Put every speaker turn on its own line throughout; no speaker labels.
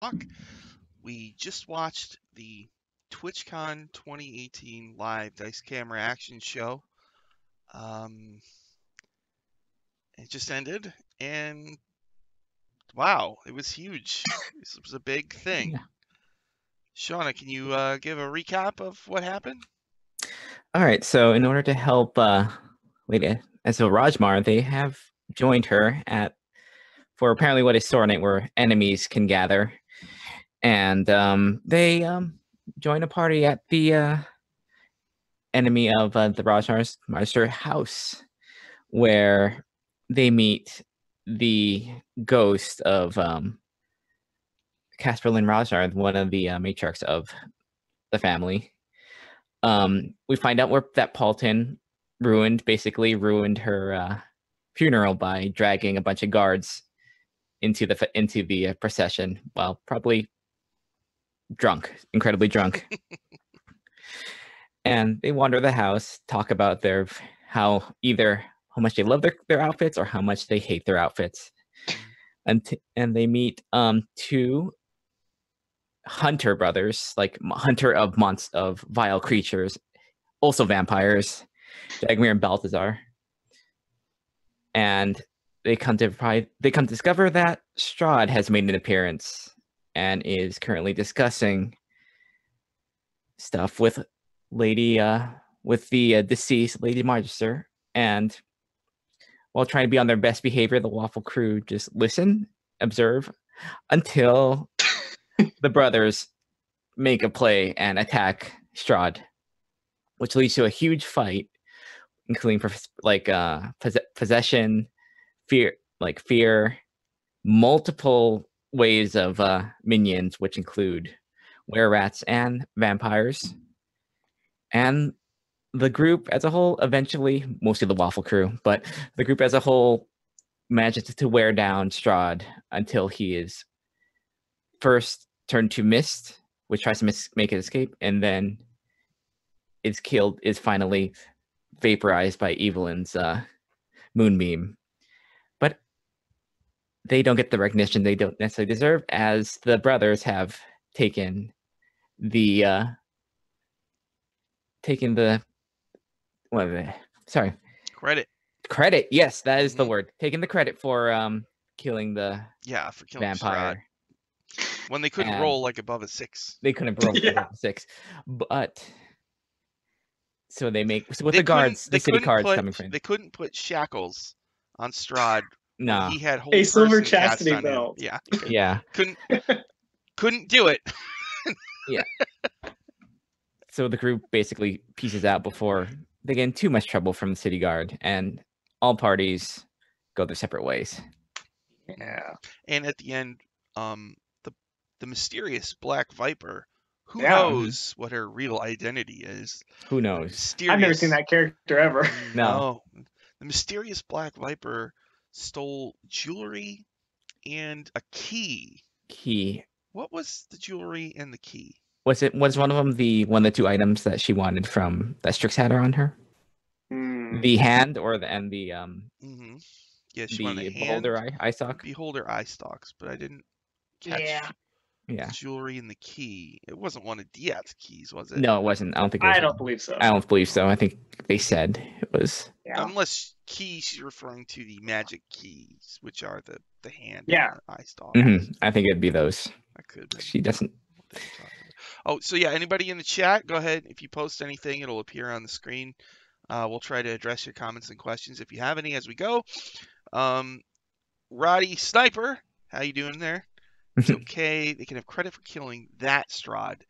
talk. We just watched the TwitchCon 2018 live dice camera action show. Um, it just ended, and wow, it was huge. This was a big thing.
Yeah.
Shauna, can you give a recap of what happened?
All right. So in order to help Lady so Rajmar, they have joined her for apparently what is Sword Night, where enemies can gather, and they join a party at the enemy of the Rajmar's Meister house, where they meet the ghost of Casperlin Rajmar, one of the matriarchs of the family. We find out where that Paulton basically ruined her funeral by dragging a bunch of guards into the procession while probably incredibly drunk. And they wander the house, talk about how much they love their outfits or how much they hate their outfits. And they meet two hunter brothers, like hunter of vile creatures, also vampires, Dagmir and Balthazar. And they come to discover that Strahd has made an appearance and is currently discussing stuff with the deceased Lady Magister. And while trying to be on their best behavior, the Waffle crew just listen, observe, until the brothers make a play and attack Strahd, which leads to a huge fight, including possession, fear, multiple waves of minions, which include were-rats and vampires. And the group as a whole, eventually, mostly the Waffle crew, but the group as a whole manages to wear down Strahd until he is first turned to mist, which tries to make it escape, and then is finally vaporized by Evelyn's moonbeam. But they don't get the recognition they don't necessarily deserve, as the brothers have taken the credit. Yes, that is the word. Taking the credit for killing the
for killing
vampire.
Strahd. When they couldn't roll like above a 6.
They couldn't roll above a 6. But so they make with the guards, the city guards coming from.
They couldn't put shackles on Strahd
No.
when he had
a silver chastity belt.
Yeah.
Yeah.
Couldn't do it.
Yeah. So the group basically pieces out before they get in too much trouble from the city guard, and all parties go their separate ways.
Yeah.
And at the end, the mysterious Black Viper, who knows what her real identity is?
Who knows?
I've never seen that character ever.
No. The mysterious Black Viper stole jewelry and a key. What was the jewelry and the key?
Was one of them one of the two items that she wanted from that Strix had her on her? The hand and the
Yeah, she
wanted the beholder eye stalk.
Beholder eye stalks, but I didn't catch the jewelry and the key. It wasn't one of Diat's keys, was it?
No, it wasn't. I don't think.
I don't believe so.
I don't believe so. I think they said it was.
Yeah. Unless keys, she's referring to the magic keys, which are the hand and the eye stalk.
I think it'd be those.
I could.
She doesn't.
Oh, so yeah, anybody in the chat, go ahead. If you post anything, it'll appear on the screen. We'll try to address your comments and questions if you have any as we go. Roddy Sniper, how you doing there? It's okay. They can have credit for killing that Strahd.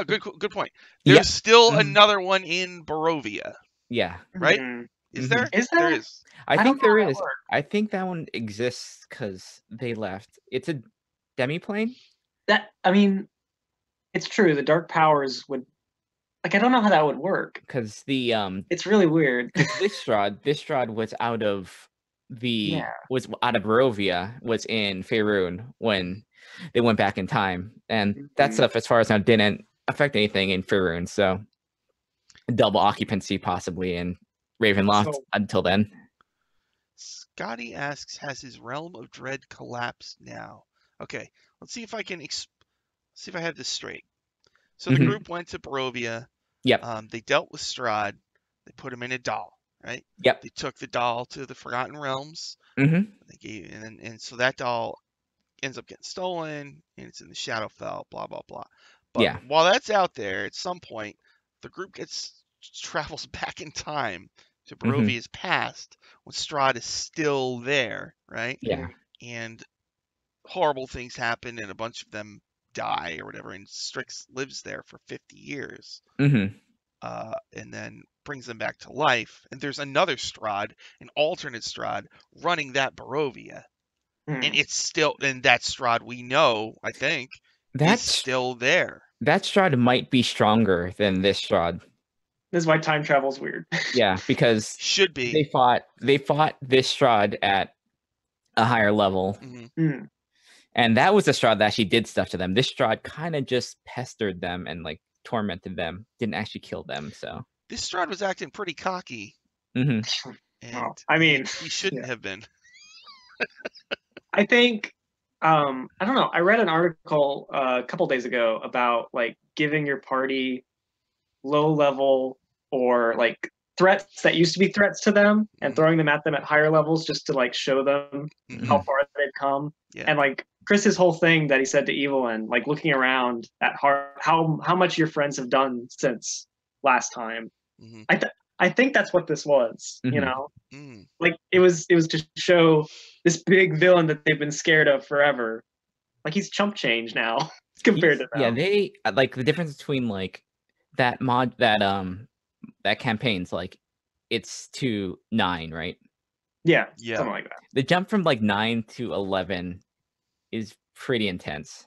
Good point. There's still another one in Barovia.
Yeah.
Right? Is there?
Is there?
There is.
I think there is. I think that one exists because they left. It's a demi-plane.
It's true. The dark powers would. I don't know how that would work.
Because the
it's really weird.
This Strahd was out of Barovia, was in Faerun when they went back in time, and that stuff, as far as I know, didn't affect anything in Faerun. So double occupancy possibly in Ravenloft until then.
Scotty asks, has his realm of dread collapsed now? Okay, let's see if I can see if I have this straight. So the
Mhm.
group went to Barovia.
Yep.
They dealt with Strahd. They put him in a doll, right?
Yep.
They took the doll to the Forgotten Realms.
Mhm.
They gave, and so that doll ends up getting stolen, and it's in the Shadowfell. Blah blah blah. But
Yeah.
while that's out there, at some point, the group travels back in time to
Mhm.
Barovia's past when Strahd is still there, right?
Yeah.
And horrible things happen, and a bunch of them die or whatever, and Strix lives there for 50 years,
Mhm.
and then brings them back to life. And there's another Strahd, an alternate Strahd, running that Barovia, and it's still, and that Strahd we know, I think, is
That's
still there.
that Strahd might be stronger than this Strahd.
This is why time travel's weird.
Yeah, because
Should
they
be.
fought this Strahd at a higher level,
Mm.
and that was the Strahd that actually did stuff to them. This Strahd kind of just pestered them and like tormented them, didn't actually kill them. So
This Strahd was acting pretty cocky,
Mhm.
and
I mean,
he shouldn't
yeah.
have been.
I think I don't know. I read an article a couple days ago about like giving your party low level or like threats that used to be threats to them and
Mhm.
throwing them at them at higher levels just to like show them how
Mhm.
far they've come.
Yeah.
And like Chris's whole thing that he said to Evelyn, like looking around at how much your friends have done since last time.
Mhm.
I think that's what this was, you
Mhm.
know?
Mm.
Like it was to show this big villain that they've been scared of forever. Like he's chump change now compared to
Yeah,
them.
they like the difference between like that that campaign's like it's to 9, right?
Yeah,
Yeah.
something like that.
The jump from like 9 to 11 is pretty intense.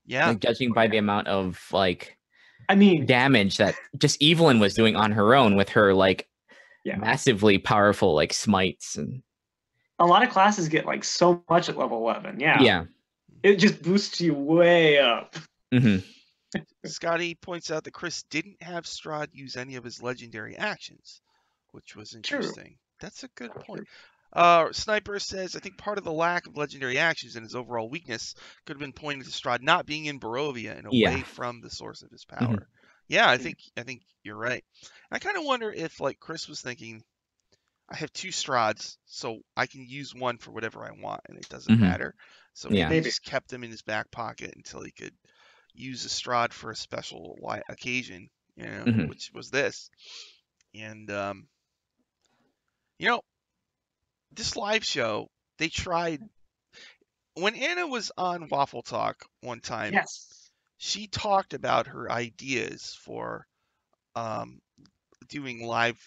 Yeah.
Like judging by the amount of like
I mean,
damage that just Evelyn was doing on her own with her like
yeah.
massively powerful like smites and
A lot of classes get like so much at level 11. Yeah.
yeah.
It just boosts you way up.
Hmm.
Scotty points out that Chris didn't have Strahd use any of his legendary actions, which was interesting. That's a good point. Sniper says, I think part of the lack of legendary actions and his overall weakness could have been pointed to Strahd not being in Barovia and away
Yeah.
from the source of his power. Yeah, I think you're right. And I kind of wonder if like Chris was thinking, I have 2 Strahds, so I can use one for whatever I want, and it doesn't
Mhm.
matter. So maybe
Yeah.
he
Maybe.
just kept them in his back pocket until he could use a Strahd for a special occasion,
Mhm.
which was this. And you know, this live show, they tried when Anna was on Waffle Talk one time.
Yes.
She talked about her ideas for um, doing live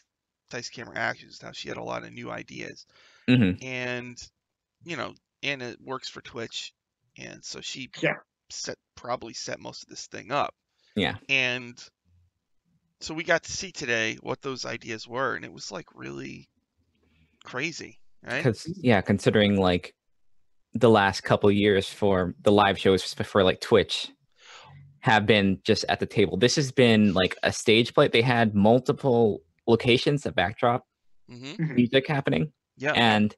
dice camera actions. Now she had a lot of new ideas,
Mhm.
and Anna works for Twitch, and so she
Yeah.
probably set most of this thing up.
Yeah.
And so we got to see today what those ideas were, and it was like really crazy, right?
Considering like the last couple years for the live shows for like Twitch have been just at the table. This has been like a stage play. They had multiple locations, a backdrop,
Mm-hmm.
music happening,
Yeah.
and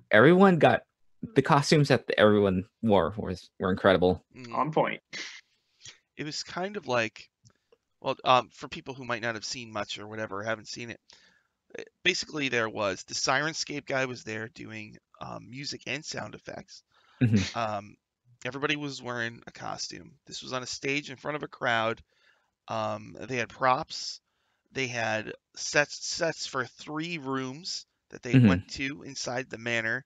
everyone got the costumes that everyone wore were incredible.
Mm-hmm.
On point.
It was kind of like, well, for people who might not have seen much or whatever, or haven't seen it, basically there was the Sirenscape guy was there doing music and sound effects.
Mhm.
Everybody was wearing a costume. This was on a stage in front of a crowd. They had props. They had sets for 3 rooms that they
Mhm.
went to inside the manor.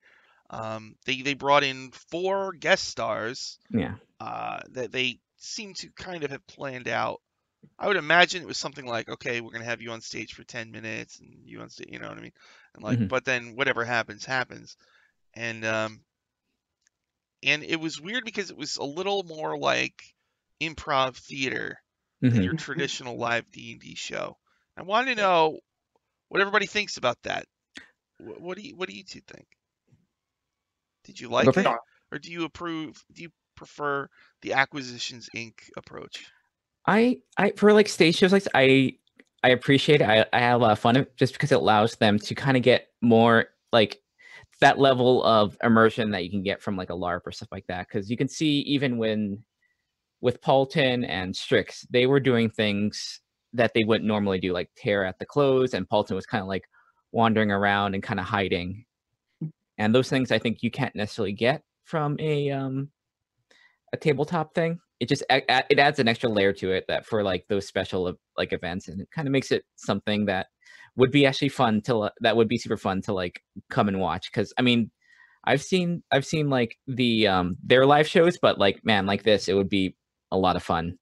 They brought in 4 guest stars
Yeah.
that they seem to kind of have planned out. I would imagine it was something like, okay, we're gonna have you on stage for 10 minutes, and you on stage, you know what I mean? And like,
Mhm.
but then whatever happens, happens. And it was weird because it was a little more like improv theater than your
Mhm.
traditional live D&D show. I want to know what everybody thinks about that. What do you two think? Did you
Go
like it,
first.
or do you prefer the Acquisitions Inc. approach?
I for like stage shows like this, I appreciate it. I have a lot of fun just because it allows them to kind of get more like that level of immersion that you can get from like a LARP or stuff like that. Because you can see even with Paulton and Strix, they were doing things that they wouldn't normally do, like tear at the clothes, and Paulton was kind of like wandering around and kind of hiding. And those things I think you can't necessarily get from a tabletop thing. It just it adds an extra layer to it that for like those special like events, and it kind of makes it something that would be actually fun to that would be super fun to like come and watch. Because I mean, I've seen like the their live shows, but like man, like this, it would be a lot of fun.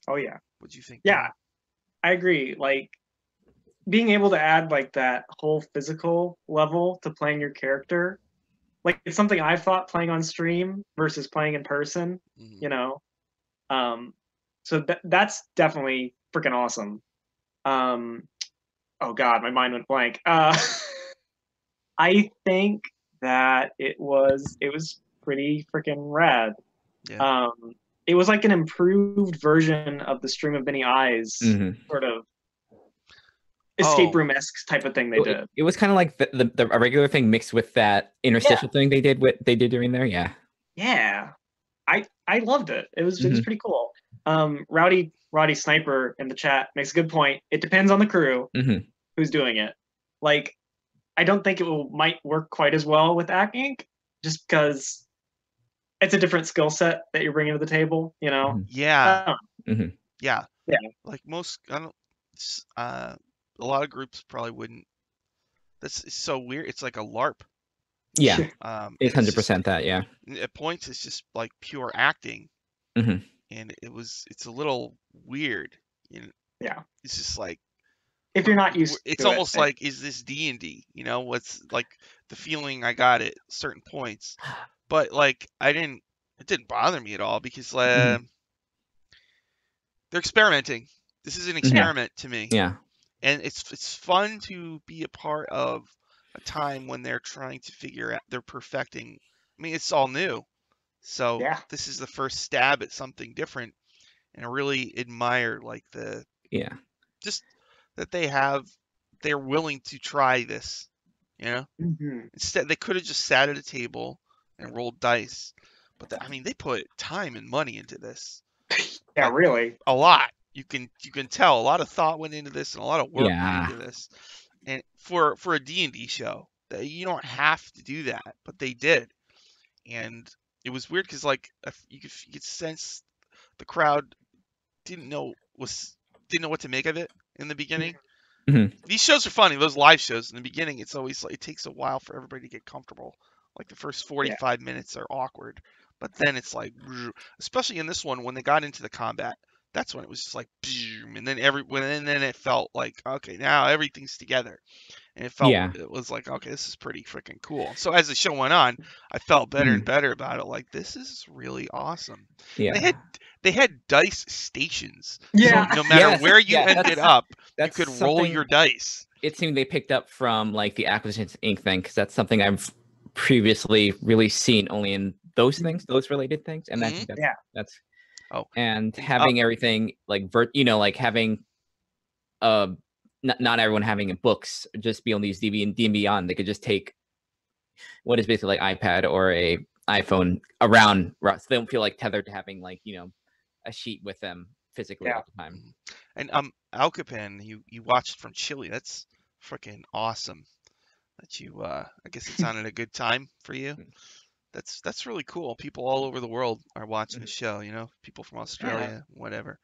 Oh yeah.
What'd you think?
Yeah, I agree. Like being able to add like that whole physical level to playing your character, like it's something I've thought playing on stream versus playing in person.
Mhm.
You know, so that's definitely freaking awesome. Oh god, my mind went blank. I think that it was pretty freaking rad.
Yeah.
It was like an improved version of the Stream of Many Eyes sort of escape
Oh.
room-esque type of thing they did.
It was kind of like the regular thing mixed with that interstitial thing they did during there. Yeah.
Yeah. I loved it. It was pretty cool. Roddy Sniper in the chat makes a good point. It depends on the crew who's doing it. Like, I don't think might work quite as well with Act Inc. just because it's a different skill set that you're bringing to the table. You know?
Yeah.
Yeah.
Like most, I don't. A lot of groups probably wouldn't. That's so weird. It's like a LARP.
Yeah. It's
and
100% that. Yeah.
At points, it's just like pure acting, and it's a little weird. You know?
Yeah.
It's just like
if you're not used.
It's
to
almost
it,
like, is this D&D? You know, what's like the feeling I got at certain points, but like it didn't bother me at all because they're experimenting. This is an experiment to me.
Yeah.
And it's fun to be a part of a time when they're trying to figure out, they're perfecting. I mean, it's all new. So this is the first stab at something different, and I really admire like just that they're willing to try this, you know. Instead, they could have just sat at a table and rolled dice, but I mean, they put time and money into this.
Yeah,
like,
really.
A lot. You can tell a lot of thought went into this and a lot of work went into this. And for a D&D show, you don't have to do that, but they did. And it was weird because like you could sense the crowd didn't know what to make of it in the beginning. These shows are funny. Those live shows in the beginning, it's always like it takes a while for everybody to get comfortable. Like the first 45 minutes are awkward, but then it's like, especially in this one when they got into the combat, that's when it was just like, and then it felt like, okay, now everything's together. And it was like, okay, this is pretty freaking cool. So as the show went on, I felt better and better about it. Like, this is really awesome.
Yeah.
They had dice stations.
Yeah.
So no matter where you ended up, you could roll your dice.
It seemed they picked up from like the Acquisitions Inc. thing, because that's something I've previously really seen only in those things, those related things. And I think that's and having everything like like having not everyone having books, just be on these D&D Beyond. They could just take what is basically like iPad or a iPhone around, so they don't feel like tethered to having like a sheet with them physically all the time.
And Alcapan, you watched from Chile. That's freaking awesome. That you I guess it's on at a good time for you. That's really cool. People all over the world are watching the show. People from Australia, whatever.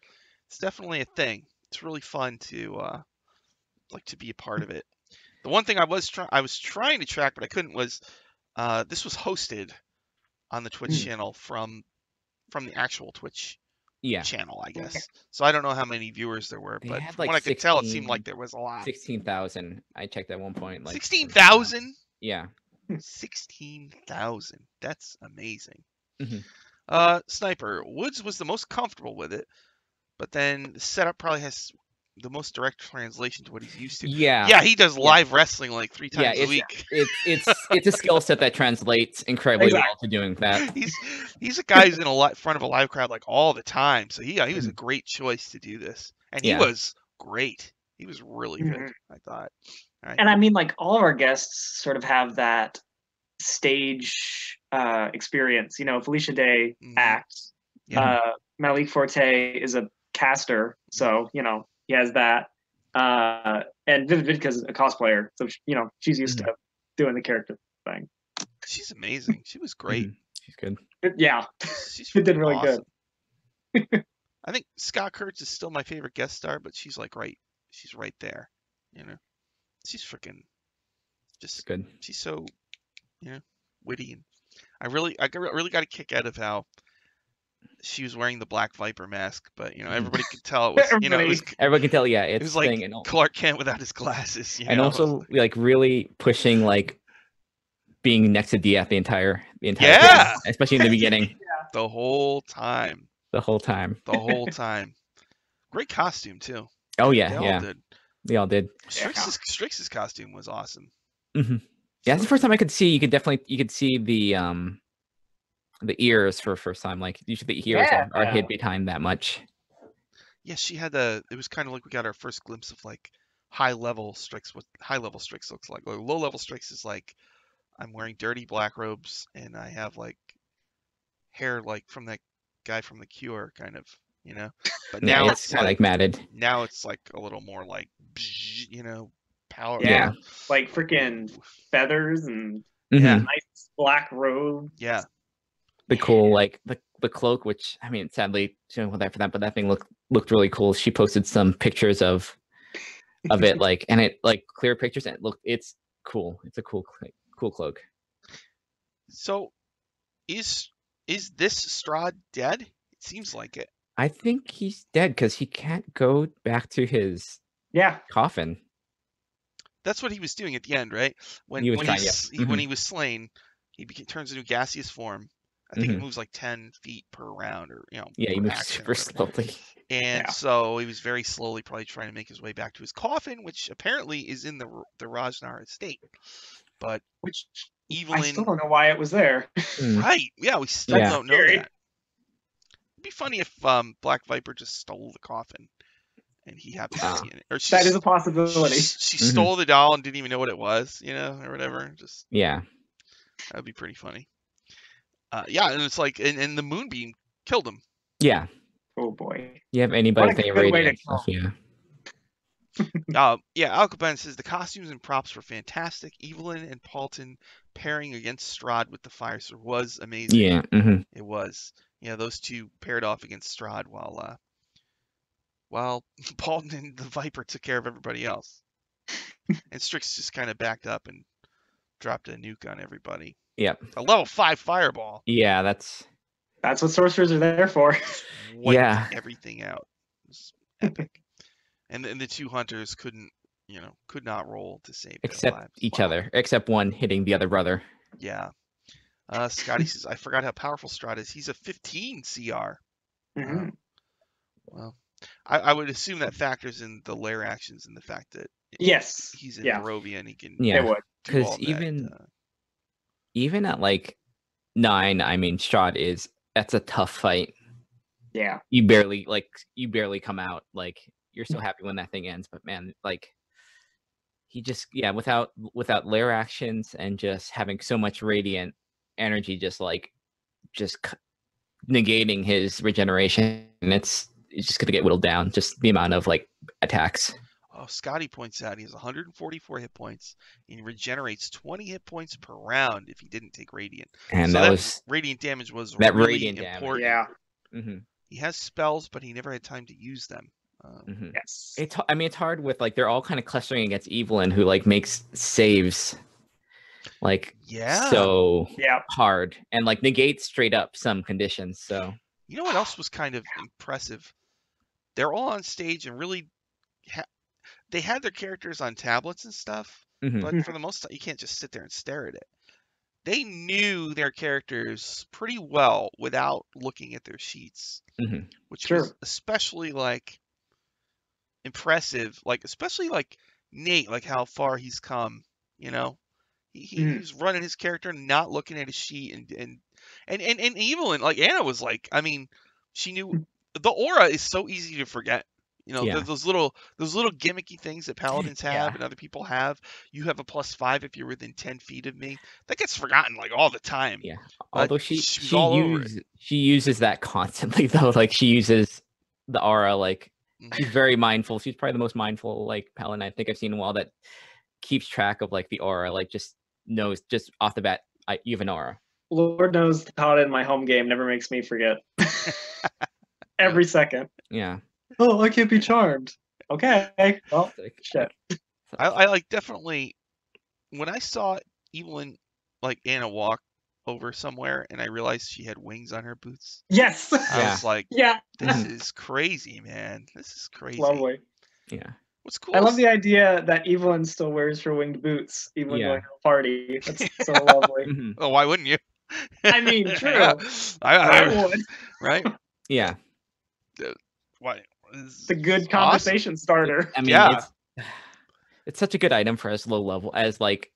It's definitely a thing. It's really fun to to be a part of it. The one thing I was trying to track, but I couldn't, was this was hosted on the Twitch channel from the actual Twitch channel, I guess. So I don't know how many viewers there were, but from what I could tell, it seemed like there was a lot.
16,000. I checked at one point.
16,000?
Yeah.
16,000. That's amazing. Sniper, Woods was the most comfortable with it, but then the setup probably has the most direct translation to what he's used to. Yeah, he does live wrestling like 3 times a week.
It's a skill set that translates incredibly well to doing that.
He's a guy who's in front of a live crowd like all the time, so he was a great choice to do this, and he was great. He was really good, I thought. All right.
And I mean, like, all of our guests sort of have that stage experience. You know, Felicia Day acts.
Yeah.
Malik Forte is a caster, so you know he has that. And Vivid Vidka's a cosplayer, so you know she's used to doing the character thing.
She's amazing. She was great.
She's good.
Yeah,
She's
it did really
awesome.
good.
I think Scott Kurtz is still my favorite guest star, but she's like she's right there. You know, she's freaking just
good.
She's so, you know, witty, and I really got a kick out of how she was wearing the Black Viper mask, but you know everybody could tell it was, you know,
everybody can tell, yeah,
it
it's
was like
thing, and
Clark Kent without his glasses, you
and
know?
also like really pushing like being next to Diaz the entire
Yeah!
time, especially in the beginning.
The whole time.
The whole time.
Great costume too.
Oh yeah,
They all did.
They all did.
Strix's costume was awesome.
Yeah, it's the first time I could see. You could see the ears for first time. Like usually the ears are hid behind that much.
Yeah, she had it was kind of like we got our first glimpse of like high level Strix, what high level Strix looks like. Or low level Strix is like I'm wearing dirty black robes and I have like hair like from that guy from The Cure, kind of, you know. But now it's
kind of like matted.
Now it's like a little more like, you know, power.
Yeah, like freaking feathers and nice black robe.
Yeah.
The cool like the cloak, which I mean, sadly, shouldn't that for that, but that thing looked really cool. She posted some pictures of it, like, and it like clear pictures, and it's cool. It's a cool cloak.
So, is this Strahd dead? It seems like it.
I think he's dead because he can't go back to his coffin.
That's what he was doing at the end, right? When
he
was slain, he turns into gaseous form. I think it moves like 10 feet per round, or you know.
Yeah, he moves super slowly.
And so he was very slowly, probably trying to make his way back to his coffin, which apparently is in the Rajnar estate. But
I still don't know why it was there.
Right? Yeah, we still don't know that. It'd be funny if Black Viper just stole the coffin, and he happened to see it. Or
that is a possibility.
She stole the doll and didn't even know what it was, you know, or whatever. Just that would be pretty funny. Yeah, and it's like, and the moonbeam killed him.
Yeah.
Oh boy.
You have anybody think radiant stuff?
Alcaben says the costumes and props were fantastic. Evelyn and Paulton pairing against Strahd with the Fire Sword was amazing.
Yeah,
it was. Yeah, those two paired off against Strahd while Paulton and the Viper took care of everybody else. And Strix just kind of backed up and dropped a nuke on everybody.
Yep.
A level 5 fireball.
Yeah, that's
what sorcerers are there for.
Wiped everything out. It was epic. And the two hunters could not roll to save their lives.
Each other, except one hitting the other brother.
Yeah. Scotty says, I forgot how powerful Strahd is. He's a 15 CR. Well, I would assume that factors in the lair actions and the fact that he's in Barovia and he can
because even at like 9, I mean, Strahd that's a tough fight.
Yeah.
You barely come out. Like, you're so happy when that thing ends, but man, like, he just without lair actions and just having so much radiant energy, just negating his regeneration, and it's just gonna get whittled down. Just the amount of like attacks.
Oh, Scotty points out he has 144 hit points and he regenerates 20 hit points per round if he didn't take radiant.
And so that
radiant damage was
that
really
radiant
important.
Damage. Yeah.
He has spells, but he never had time to use them.
Yes.
It's hard with like they're all kind of clustering against Evelyn, who like makes saves like so hard and like negates straight up some conditions. So
you know what else was kind of impressive? They're all on stage and really they had their characters on tablets and stuff, but for the most part, you can't just sit there and stare at it. They knew their characters pretty well without looking at their sheets, which was especially like impressive. Like especially like Nate, like how far he's come. You know, he was running his character, not looking at his sheet, and Evelyn, like Anna was like, I mean, she knew the aura is so easy to forget. You know,
Yeah.
those little gimmicky things that paladins have
Yeah.
and other people have. You have a +5 if you're within 10 feet of me. That gets forgotten like all the time.
Yeah.
But
Although
she was all over it.
she uses that constantly though. Like she uses the aura. Like
Mhm.
she's very mindful. She's probably the most mindful like paladin I think I've seen in a while that keeps track of like the aura. Like just knows just off the bat you have an aura.
Lord knows the paladin in my home game never makes me forget. Every second.
Yeah.
Oh, I can't be charmed. Okay. Well,
Like,
shit.
I like definitely when I saw Evelyn like Anna walk over somewhere and I realized she had wings on her boots.
Yes.
I
Yeah.
was like,
Yeah.
this is crazy, man. This is crazy.
Lovely.
Yeah.
What's cool?
I love the idea that Evelyn still wears her winged boots even
Yeah.
going to a party. That's so lovely.
Mhm.
Oh, why wouldn't you?
I mean, true.
Yeah.
I would.
Right?
Yeah.
Why?
It's a good conversation starter.
I mean,
Yeah.
it's such a good item for as low level as like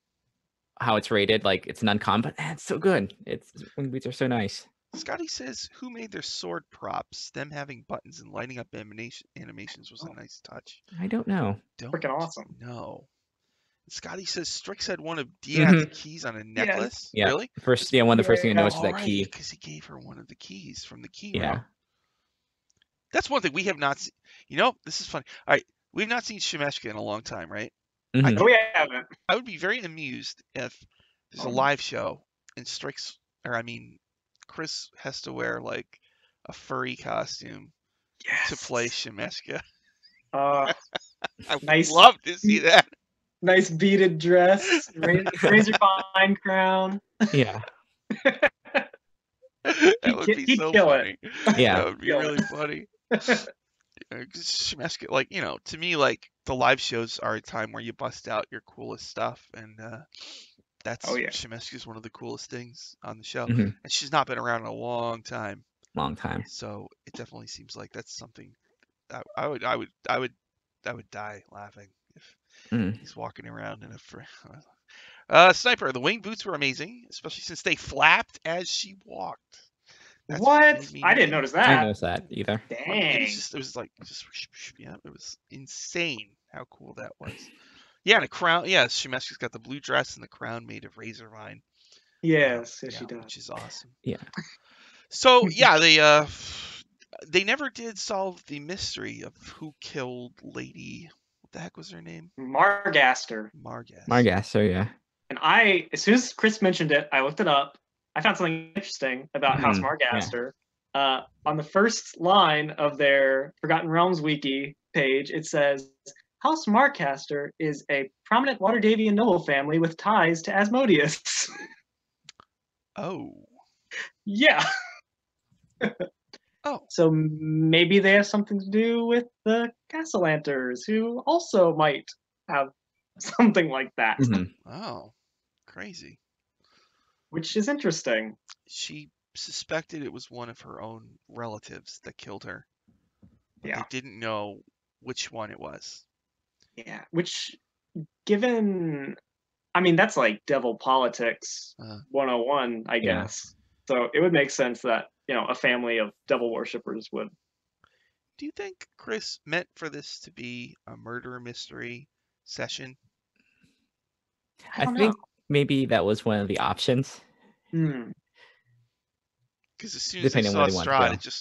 how it's rated. Like it's an uncommon, but it's so good. Wing boots are so nice.
Scotty says, "Who made their sword props? Them having buttons and lighting up animations was a nice touch."
I don't know.
Freaking awesome.
No. Scotty says Strix had one of Deanne's keys on a necklace.
Yeah.
Really?
First, one of the first thing I
Yeah.
noticed was that
Alright,
key.
because he gave her one of the keys from the key
Yeah.
room. That's one thing we have not seen. You know, this is funny. All right, we've not seen Shemeshka in a long time, right?
Mhm.
No, we haven't.
I would be very amused if there's a live show and Chris has to wear like a furry costume to play Shemeshka.
Uh,
I would
Nice.
love to see that.
nice beaded dress, razor fine crown.
Yeah.
That would be
He'd
so
kill
funny.
Yeah.
That would be
Kill
really funny. Shemeshka, like, you know, to me, like the live shows are a time where you bust out your coolest stuff, and that's
Oh, yeah.
Shemeshka's one of the coolest things on the show,
Mhm.
and she's not been around in a long time,
Long time.
so it definitely seems like that's something I would die laughing if
Mhm.
he's walking around in Sniper. The wing boots were amazing, especially since they flapped as she walked. That's
What?
made me
I didn't
mad.
notice
I
that.
didn't notice that either.
Dang.
It was like yeah, it was insane how cool that was. Yeah, and a crown. Yeah, Shemeshka's got the blue dress and the crown made of razor vine.
Yes,
Yeah,
she does.
which is awesome.
Yeah.
So yeah, they never did solve the mystery of who killed Lady. What the heck was her name?
Margaster.
Margas. So yeah.
And as soon as Chris mentioned it, I looked it up. I found something interesting about House Margaster. On the first line of their Forgotten Realms wiki page, it says, House Margaster is a prominent Waterdavian noble family with ties to Asmodeus.
Oh.
Yeah.
Oh.
So maybe they have something to do with the Castellanters, who also might have something like that,
Mhm.
Oh. Crazy.
which is interesting.
She suspected it was one of her own relatives that killed her. But
Yeah.
they didn't know which one it was.
Yeah, which, given, I mean, that's like devil politics 101, I
Yeah.
guess. So it would make sense that, a family of devil worshippers would.
Do you think Chris meant for this to be a murder mystery session?
I
I
don't
think maybe that was one of the options.
know.
Because as soon as they
Depending on
saw
where they want to
Strahd,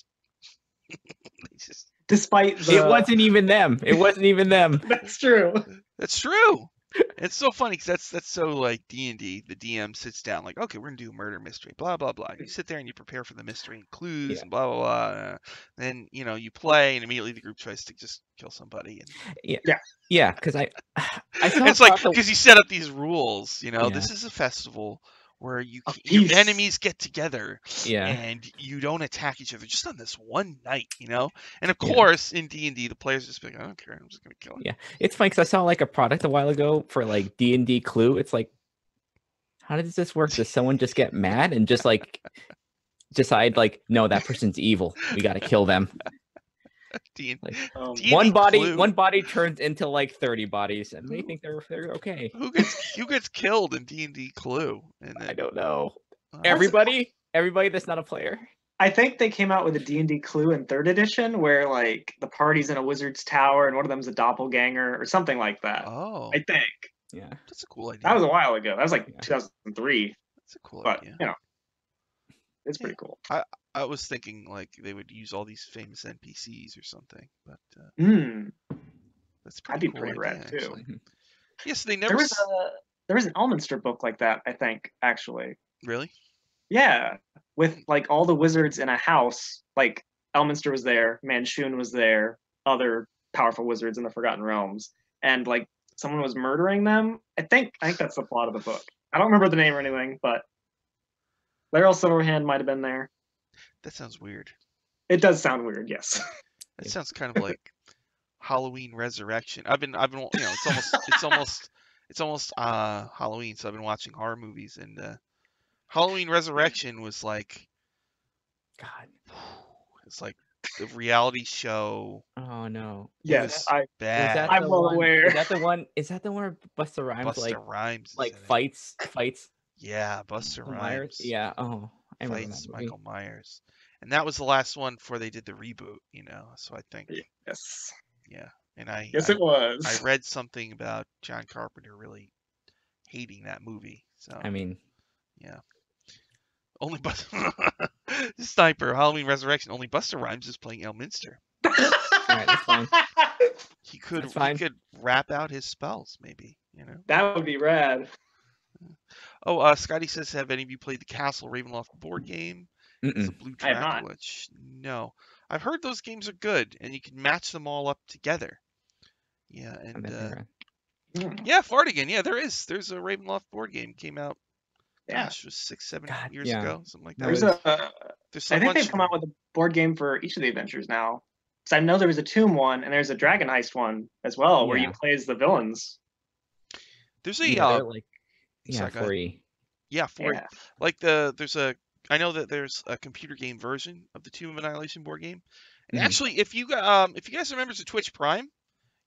go.
it just
Despite the.
It wasn't even them. It wasn't even them.
That's true.
That's true. It's so funny because that's so like D&D. The DM sits down like, okay, we're gonna do a murder mystery, blah blah blah. You sit there and you prepare for the mystery and clues and blah blah blah. Then you play and immediately the group tries to just kill somebody. And...
Yeah. Because I
it's like because you set up these rules.
Yeah.
This is a festival where your
peace.
enemies get together
Yeah.
and you don't attack each other just on this one night, And of course, in D&D, the players just be like, I don't care, I'm just gonna kill him.
Yeah, it's funny because I saw like a product a while ago for like D&D Clue. It's like, how does this work? Does someone just get mad and just like decide like, no, that person's evil. We got to kill them.
D&D
One
Clue.
body turns into like 30 bodies, and they think they're okay.
Who gets killed in D&D Clue? And then,
I don't know. Everybody that's not a player.
I think they came out with a D&D Clue in 3rd edition where like the party's in a wizard's tower and one of them's a doppelganger or something like that.
Oh,
I think
Yeah.
that's a cool
that
idea.
was a while ago. That was like
Yeah.
2003,
That's a cool
but
idea.
you know, it's
Yeah.
pretty cool.
I was thinking like they would use all these famous NPCs or something, but that's a
That'd
pretty
be
cool
pretty
idea
rad too.
actually. Yes, they
There
never
was an Elminster book like that, I think, actually.
really.
Yeah, with like all the wizards in a house. Like Elminster was there, Manchun was there, other powerful wizards in the Forgotten Realms, and like someone was murdering them. I think that's the plot of the book. I don't remember the name or anything, but Laeral Silverhand might have been there.
That sounds weird.
It does sound weird, yes.
That
Yeah.
sounds kind of like Halloween Resurrection. I've been, it's almost Halloween, so I've been watching horror movies, and Halloween Resurrection was like,
God.
it's like the reality show.
Oh no.
Yes,
was bad.
I'm well aware.
Is that the one? Is that the one where Busta Rhymes
Busta Rhymes is
like
in it.
fights
Yeah, Busta
Michael Myers?
Rhymes
Yeah. Oh, I remember
fights
that movie.
Michael Myers, and that was the last one before they did the reboot. So I think,
Yes.
yeah, and I
It was.
I read something about John Carpenter really hating that movie. So
I mean,
yeah, only Sniper Halloween Resurrection. Only Busta Rhymes is playing Elminster.
all right, that's fine.
He could
That's fine.
rap out his spells, maybe.
That would be rad.
Oh, Scotty says, have any of you played the Castle Ravenloft board game? It's a
Mm-mm.
blue
I have not.
Dracula. No, I've heard those games are good, and you can match them all up together. Yeah,
I've
and
never-
yeah, Fartigan. Yeah, there's a Ravenloft board game came out.
Yeah.
Gosh, it was 6-7
God,
years
yeah.
ago, something like that.
That
There's
There's
I think
bunch
they've
of
come out
them.
with a board game for each of the adventures now. So I know there was a Tomb one and there's a Dragon Heist one as well, where you
Yeah.
play as the villains.
There's a
Yeah, they're like
sorry, go ahead.
4E.
Yeah, for
Yeah.
like I know that there's a computer game version of the Tomb of Annihilation board game. And
Mhm.
actually, if you guys are members of Twitch Prime,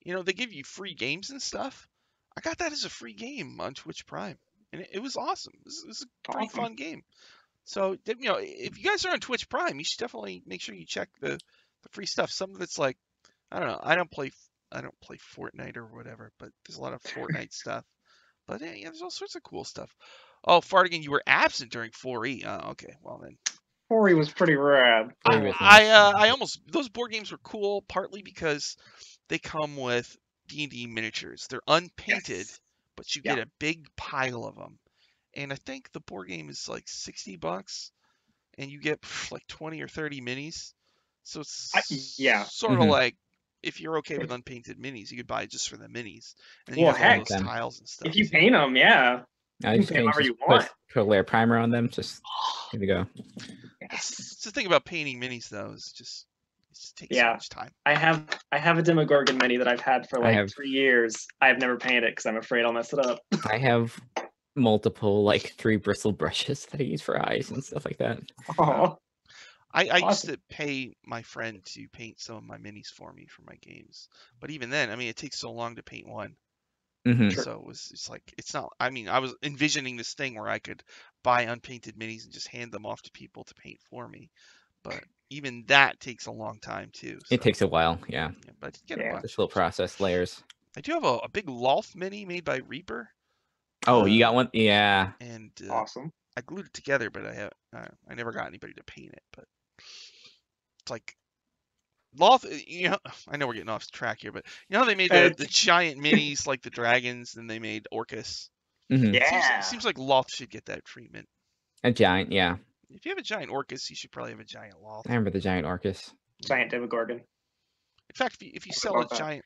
they give you free games and stuff. I got that as a free game on Twitch Prime, and it was awesome. It was a pretty
Awesome.
fun game. So if you guys are on Twitch Prime, you should definitely make sure you check the free stuff. Some of it's like, I don't know, I don't play Fortnite or whatever, but there's a lot of Fortnite stuff. But yeah, there's all sorts of cool stuff. Oh, Fartigan, you were absent during 4E. Oh, okay, well then.
4E was pretty rad.
I almost, those board games were cool partly because they come with D&D miniatures. They're unpainted,
Yes.
but you get a big pile of them. And I think the board game is like $60, and you get like 20 or 30 minis. So it's sort of like, if you're okay with unpainted minis, you could buy it just for the minis. And then you have all those tiles and stuff.
If you paint them, yeah.
I
You
just
can paint however you
put
want.
a layer primer on them. Just here we go.
It's the thing about painting minis, though, is it takes so much time.
I have a Demogorgon mini that I've had for like 3 years. I've never painted it because I'm afraid I'll mess it up.
I have multiple like 3 bristle brushes that I use for eyes and stuff like that.
Oh.
I used to pay my friend to paint some of my minis for me for my games, but even then, I mean, it takes so long to paint one.
Mm-hmm.
So it's not. I mean, I was envisioning this thing where I could buy unpainted minis and just hand them off to people to paint for me, but even that takes a long time too. So.
It takes a while, yeah.
But you get a bunch.
This little process layers.
I do have a big Loth mini made by Reaper.
Oh, you got one? Yeah.
And
awesome.
I glued it together, but I never got anybody to paint it. But it's like Loth. I know we're getting off track here, but you know how they made the giant minis like the dragons, and they made Orcus.
Mm-hmm.
Yeah.
Seems like Loth should get that treatment.
A giant, yeah.
If you have a giant Orcus, you should probably have a giant Loth.
I remember the giant Orcus.
Giant Demogorgon.
In fact, if you sell a giant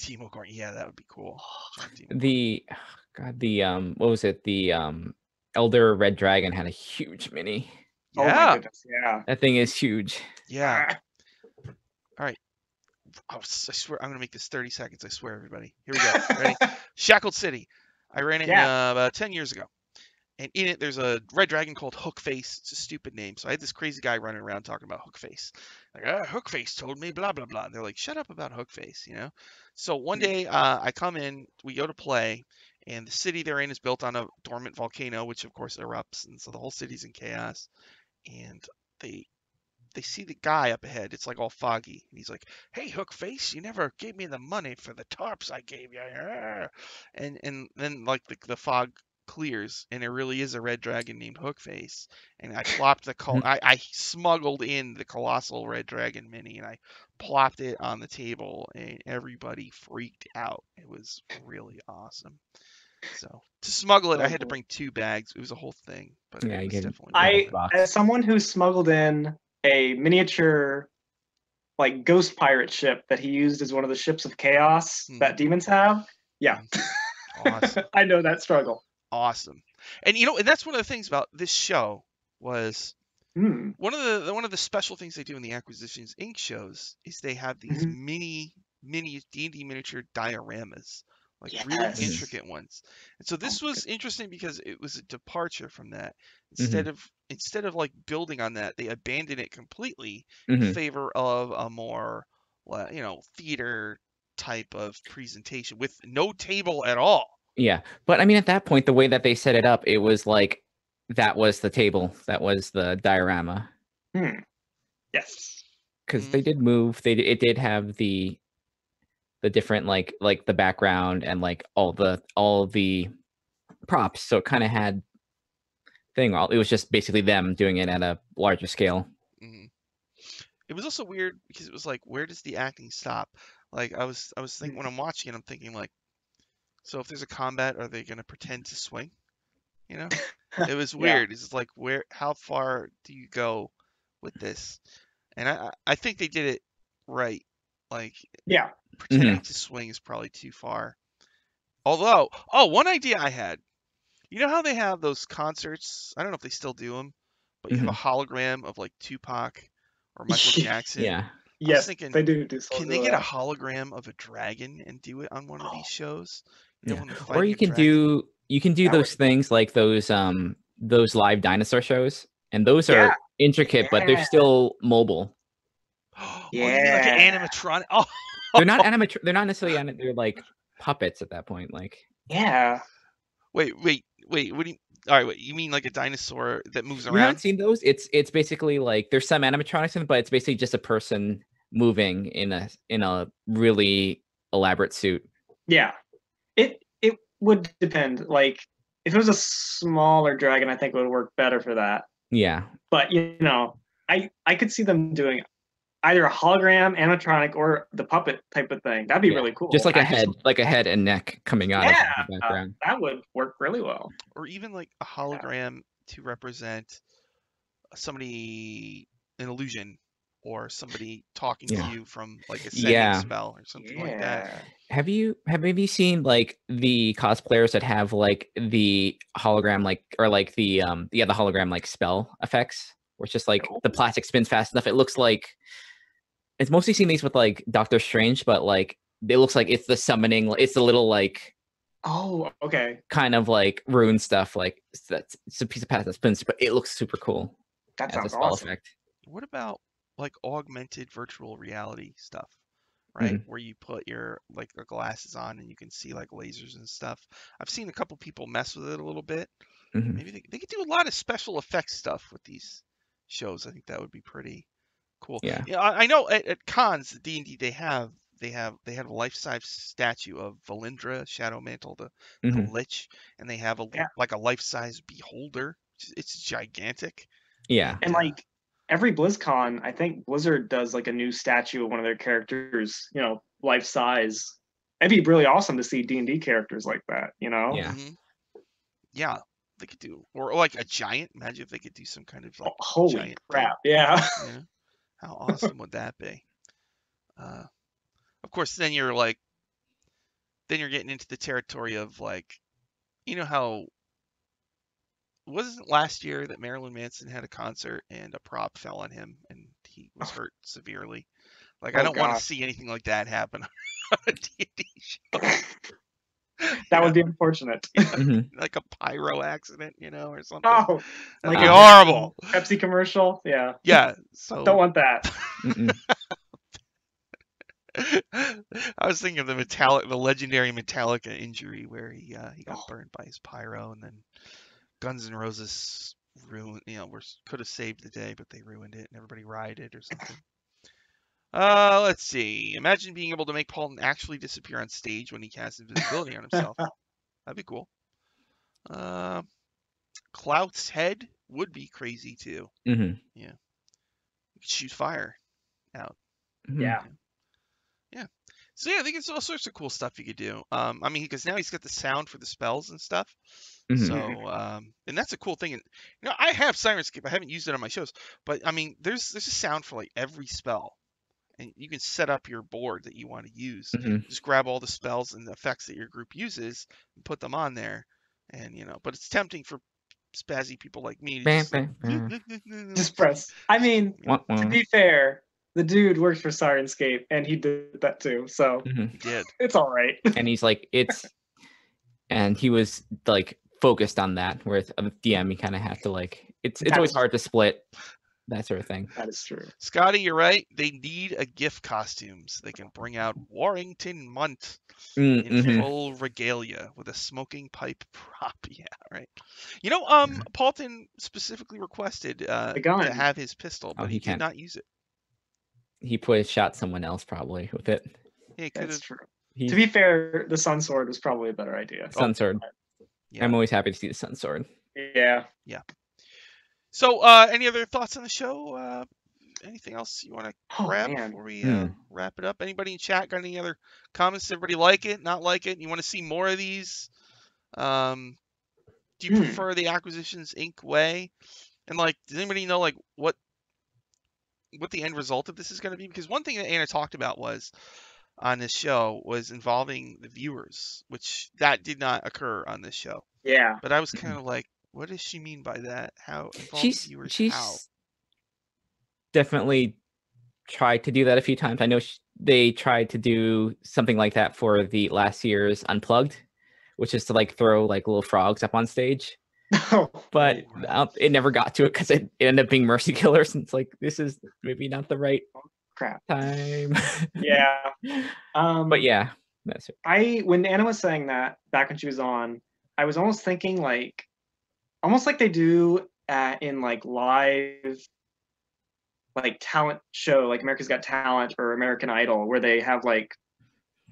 Demogorgon, yeah, that would be cool.
What was it? The Elder Red Dragon had a huge mini.
Yeah.
Oh my goodness, yeah.
That thing is huge.
Yeah. All right. I swear, I'm going to make this 30 seconds. I swear, everybody. Here we go. Ready? Shackled City. I ran it about 10 years ago. And in it, there's a red dragon called Hookface. It's a stupid name. So I had this crazy guy running around talking about Hookface. Like, Hookface told me blah, blah, blah. They're like, shut up about Hookface, So one day, I come in, we go to play, and the city they're in is built on a dormant volcano, which of course erupts. And so the whole city's in chaos. And they see the guy up ahead. It's like all foggy. And he's like, "Hey, Hookface, you never gave me the money for the tarps I gave you." And then like the fog clears, and there really is a red dragon named Hookface. And I plopped I smuggled in the colossal red dragon mini, and I plopped it on the table, and everybody freaked out. It was really awesome. So to smuggle it, I had to bring 2 bags. It was a whole thing, but
Yeah,
it
you
was
get
definitely
the box.
As someone who smuggled in a miniature like ghost pirate ship that he used as one of the ships of chaos that demons have, yeah,
awesome.
I know that struggle.
Awesome. And and that's one of the things about this show was
Hmm.
one of the special things they do in the Acquisitions Inc. shows is they have these mini D&D miniature dioramas, like really
Yes.
intricate ones. And so this was interesting because it was a departure from that.
Mhm.
Instead of like building on that, they abandoned it completely in
Mhm.
favor of a more theater type of presentation with no table at all.
Yeah, but I mean, at that point, the way that they set it up, it was like that was the table, that was the diorama,
Yes.
because they did move. It did have the different like the background and like all the props. So it kind of had thing. It was just basically them doing it at a larger scale.
hmm It was also weird because it was like, where does the acting stop? Like I was thinking when I'm watching it, I'm thinking like, so if there's a combat, are they gonna pretend to swing? You know, it was
Yeah.
weird. It's like how far do you go with this? And I think they did it right. Like
Yeah.
pretending to swing is probably too far. Although, one idea I had. You know how they have those concerts? I don't know if they still do them, but you have a hologram of like Tupac or Michael Jackson.
Yeah.
I was
Yes,
thinking,
they do
can
some
they
of
get a
that.
hologram of a dragon and do it on one of these shows? You know,
Yeah.
when they're
Or
fighting a dragon.
you can do
That would-
those things like those live dinosaur shows, and those
Yeah.
are intricate, but they're
Yeah.
still mobile.
Oh, you mean like an
Yeah.
animatronic? Oh,
They're not they're not necessarily they're like puppets at that point. Like
Yeah.
wait. What do you? All right, wait. You mean like a dinosaur that moves
you haven't
around?
seen those? It's basically like there's some animatronics in it, but it's basically just a person moving in a really elaborate suit.
Yeah. It would depend. Like if it was a smaller dragon, I think it would work better for that.
Yeah.
But I could see them doing either a hologram, animatronic, or the puppet type of thing. That'd be
Yeah.
really cool.
Just like a head and neck coming out of the background.
That would work really well.
Or even like a hologram to represent somebody, an illusion, or somebody talking to you from like a sending
Yeah.
spell or something like that.
Have you seen like the cosplayers that have like the hologram or like the hologram like spell effects where it's just like the plastic spins fast enough? It looks like it's mostly seen these with like Doctor Strange, but like it looks like it's the summoning, it's the little like
Oh, okay.
kind of like rune stuff, like it's a piece of plastic that spins, but it looks super cool.
That
as a
sounds
spell
awesome.
effect.
What about like augmented virtual reality stuff, right? Where you put your like the glasses on and you can see like lasers and stuff. I've seen a couple people mess with it a little bit. Maybe they could do a lot of special effects stuff with these shows. I think that would be pretty cool.
Yeah.
Yeah, I know at cons, the D&D they have a life-size statue of Valindra Shadowmantle, the Lich, and they have like a life-size beholder. It's gigantic.
Yeah.
And like every BlizzCon, I think Blizzard does like a new statue of one of their characters, life size. It'd be really awesome to see D&D characters like that,
Yeah.
Yeah, they could do, or like a giant. Imagine if they could do some kind of like
Holy
giant
crap!
thing.
Yeah.
Yeah, how awesome would that be? Of course, then you're getting into the territory of like, how wasn't it last year that Marilyn Manson had a concert and a prop fell on him and he was hurt severely? Like, I don't want to see anything like that happen on a D&D show.
That would be unfortunate.
Like a pyro accident, or something.
Oh,
that'd be horrible.
Pepsi commercial, yeah.
Yeah, so
don't want that.
I was thinking of the legendary Metallica injury where he got burned by his pyro, and then Guns N' Roses ruined. Could have saved the day, but they ruined it, and everybody rioted or something. Let's see. Imagine being able to make Paulton actually disappear on stage when he casts invisibility on himself. That'd be cool. Clout's head would be crazy too.
Mm-hmm.
Yeah. You could shoot fire out.
Mm-hmm.
Yeah.
Yeah. So yeah, I think it's all sorts of cool stuff you could do. I mean, because now he's got the sound for the spells and stuff.
Mhm.
So, and that's a cool thing. And I have Sirenscape. I haven't used it on my shows, but I mean, there's a sound for like every spell, and you can set up your board that you want to use.
Mhm.
Just grab all the spells and the effects that your group uses and put them on there. And but it's tempting for spazzy people like me to
Bam,
just like,
bam, bam.
Just press. I mean,
Wah,
to
wah.
be fair, the dude works for Sirenscape, and he did that too. So
Mhm.
he did.
it's all right.
And he's like, and he was like focused on that. Whereas a DM, you kind of have to like, it's always
That's-
hard to split that sort of thing.
That is true.
Scotty, you're right. They need a gift costumes. They can bring out Warrington Munt in
Mhm.
full regalia with a smoking pipe prop. Yeah, right. Paulton specifically requested
The gun.
to have his pistol, but
Oh,
he
he
did
can't.
not use it.
He shot someone else probably with it.
He could
That's
have.
true.
He's
To be fair, the Sun Sword was probably a better idea.
Sun Sword.
Yeah.
I'm always happy to see the Sun Sword.
Yeah.
So, any other thoughts on the show? Anything else you want to
Oh,
grab
man.
before we
Hmm.
wrap it up? Anybody in chat got any other comments? Everybody like it? Not like it? You want to see more of these? Do you prefer the Acquisitions Inc. way? And like, does anybody know like what the end result of this is going to be? Because one thing that Anna talked about was on this show was involving the viewers, which that did not occur on this show.
Yeah.
But I was kind of like, what does she mean by that? How involve the viewers?
She's
How?
definitely tried to do that a few times. I know they tried to do something like that for the last year's Unplugged, which is to like throw like little frogs up on stage. But it never got to it because it ended up being Mercy Killers, and it's like, this is maybe not the right
Crap.
time.
Yeah.
But yeah, that's it.
When Anna was saying that back when she was on, I was almost thinking like, almost like they do in like live, like talent show, like America's Got Talent or American Idol, where they have like,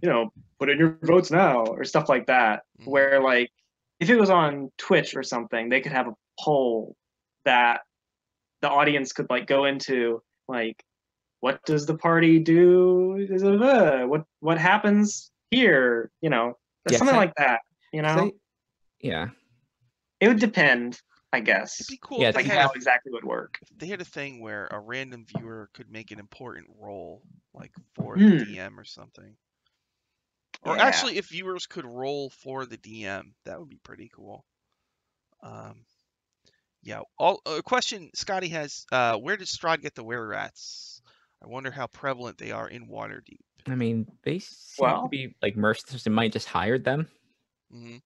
put in your votes now or stuff like that.
Mhm.
Where like, if it was on Twitch or something, they could have a poll that the audience could like go into, like, what does the party do? What happens here?
Yeah,
something like that.
Yeah.
It would depend, I guess.
It'd be cool
Yeah,
if they
Like
had
how exactly would work.
if they had a thing where a random viewer could make an important role, like for
Hmm.
the DM or something. Or
Yeah.
actually, if viewers could roll for the DM, that would be pretty cool. Yeah. A question Scotty has: where did Strahd get the were-rats? I wonder how prevalent they are in Waterdeep.
I mean, they seem to
Well-
be like mercenaries and might just hired them.
Hmm.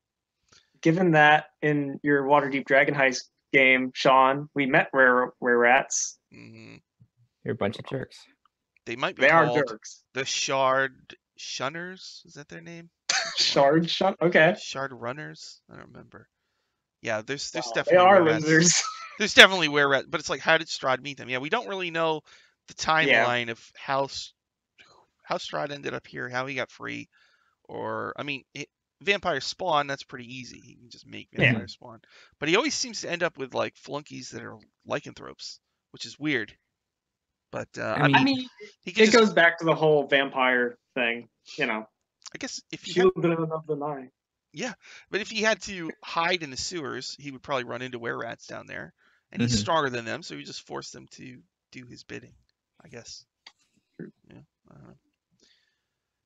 Given that in your Waterdeep Dragon Heist game, Sean, we met rats.
Hmm.
They're a bunch of jerks.
They might be
They are
called
jerks.
the Shard Shunners. Is that their name?
Shard. Okay.
Shard Runners. I don't remember. Yeah, there's
Wow,
definitely
they are
were-rats.
losers.
There's definitely were-rats, but it's like, how did Strahd meet them? Yeah, we don't really know the timeline of how Strahd ended up here, how he got free, or I mean, vampire spawn. That's pretty easy. He can just make vampire spawn, but he always seems to end up with like flunkies that are lycanthropes, which is weird. But I mean, he could
it goes back to the whole vampire thing,
I guess if you
children of the night.
Yeah, but if he had to hide in the sewers, he would probably run into were-rats down there, and he's
Mhm.
stronger than them, so he just forced them to do his bidding, I guess.
True.
Yeah. I don't know.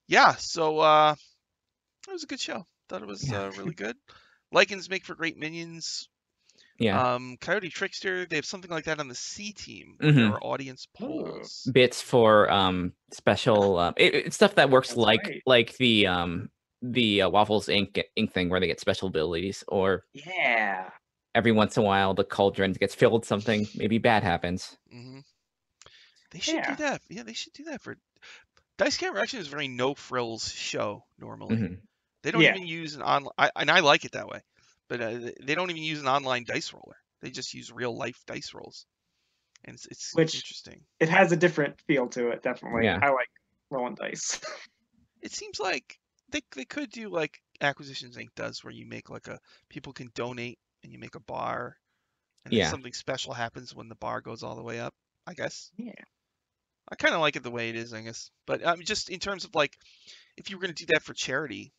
Yeah. So it was a good show. Thought it was
Yeah.
really good. Lycans make for great minions.
Yeah.
Coyote Trickster, they have something like that on the C team.
Mhm.
There are audience polls.
Bits for special it's stuff that works
That's
like
right.
like the Waffles Inc. thing where they get special abilities, or
Yeah.
every once in a while the cauldron gets filled with something, maybe bad happens.
Hmm. They should do
Yeah.
that. Yeah, they should do that for Dice Camera Action is a very no frills show normally.
Mhm.
They don't
Yeah.
even use an online, and I like it that way. But they don't even use an online dice roller. They just use real life dice rolls, and it's
Which-
interesting.
It has a different feel to it, definitely.
Yeah.
I like rolling dice.
It seems like they could do like Acquisitions Inc. does, where you make like people can donate and you make a bar, and then
Yeah.
something special happens when the bar goes all the way up. I guess
Yeah.
I kind of like it the way it is, I guess. But just in terms of like, if you were going to do that for charity,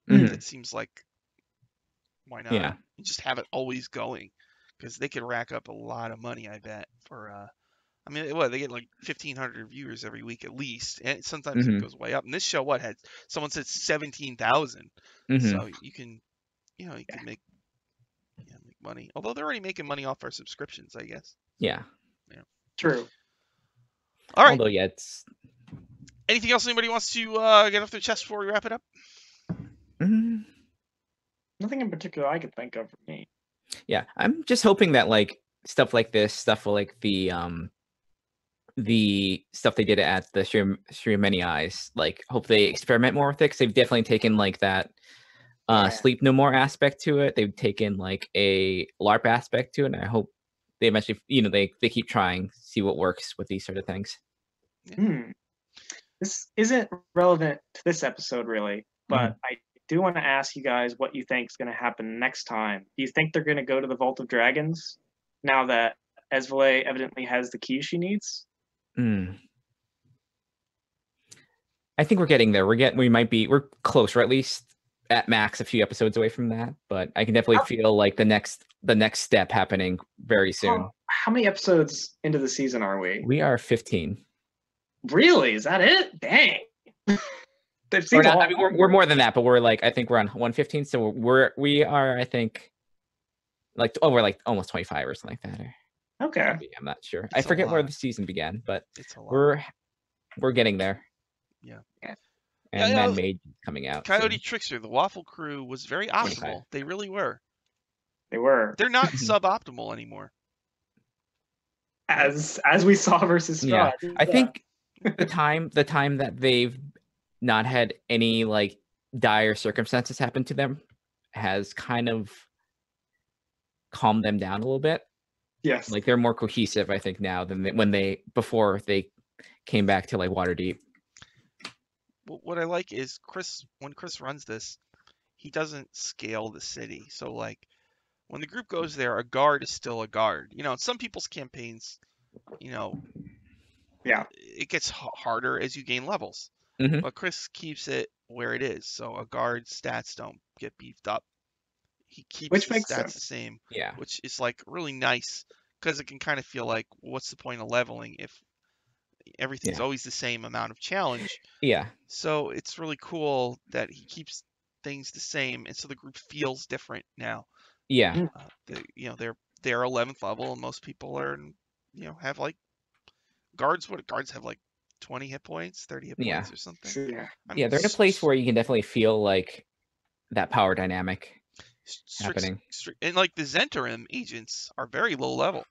Mhm.
that seems like, why not?
Yeah.
You just have it always going, because they could rack up a lot of money, I bet. For I mean, what, they get like 1,500 viewers every week at least, and sometimes it
Mhm.
goes way up. And this show, what, had someone said 17,000.
Mhm.
So you can, can make money. Although they're already making money off our subscriptions, I guess.
Yeah.
True.
All right.
Although, yeah, it's.
Anything else anybody wants to get off their chest before we wrap it up?
Mhm.
Nothing in particular I could think of for me.
Yeah, I'm just hoping that like stuff like this, stuff like the stuff they did at the Stream Many Eyes, like hope they experiment more with it, because they've definitely taken like that
Yeah.
Sleep No More aspect to it. They've taken like a LARP aspect to it, and I hope they eventually, they keep trying, see what works with these sort of things.
This isn't relevant to this episode really, but
Mm-hmm.
I do want to ask you guys what you think is going to happen next time. Do you think they're going to go to the Vault of Dragons now that Esvele evidently has the keys she needs?
I think we're getting there. We're close, or at least at max a few episodes away from that. But I can definitely feel like the next step happening very soon.
How many episodes into the season are we?
We are 15.
Really? Is that it? Dang. That
Or
seems
not,
a lot
I mean, we're more than that, but I think we're on 115. So we are, I think, like, we're like almost 25 or something like that. Or
okay.
maybe, I'm not sure.
It's
I
a
forget where
lot.
the season began, but
It's a lot.
we're getting there.
Yeah.
And
Yeah,
Man-Made coming out.
Coyote
soon.
Trickster, the Waffle crew was very
25.
optimal. They really were.
They were.
They're not
Mhm.
suboptimal anymore.
As we saw versus Straw.
Yeah, I think the time that they've not had any like dire circumstances happen to them has kind of calmed them down a little bit.
Yes.
Like they're more cohesive, I think, now than before they came back to like Waterdeep.
What I like is when Chris runs this, he doesn't scale the city. So like when the group goes there, a guard is still a guard. In some people's campaigns,
Yeah.
it gets harder as you gain levels.
Mhm.
But Chris keeps it where it is. So a guard's stats don't get beefed up. He keeps
Which
the
makes
stats
sense.
the same,
Yeah.
which is like really nice, because it can kind of feel like, what's the point of leveling if everything's
Yeah.
always the same amount of challenge?
Yeah.
So it's really cool that he keeps things the same, and so the group feels different now.
Yeah.
They're 11th level, and most people are, have like guards. What guards have, like 20 hit points, 30 hit
Yeah.
points or something.
Yeah.
I mean,
Yeah, they're in a place where you can definitely feel like that power dynamic happening.
And like the Zentarim agents are very low level.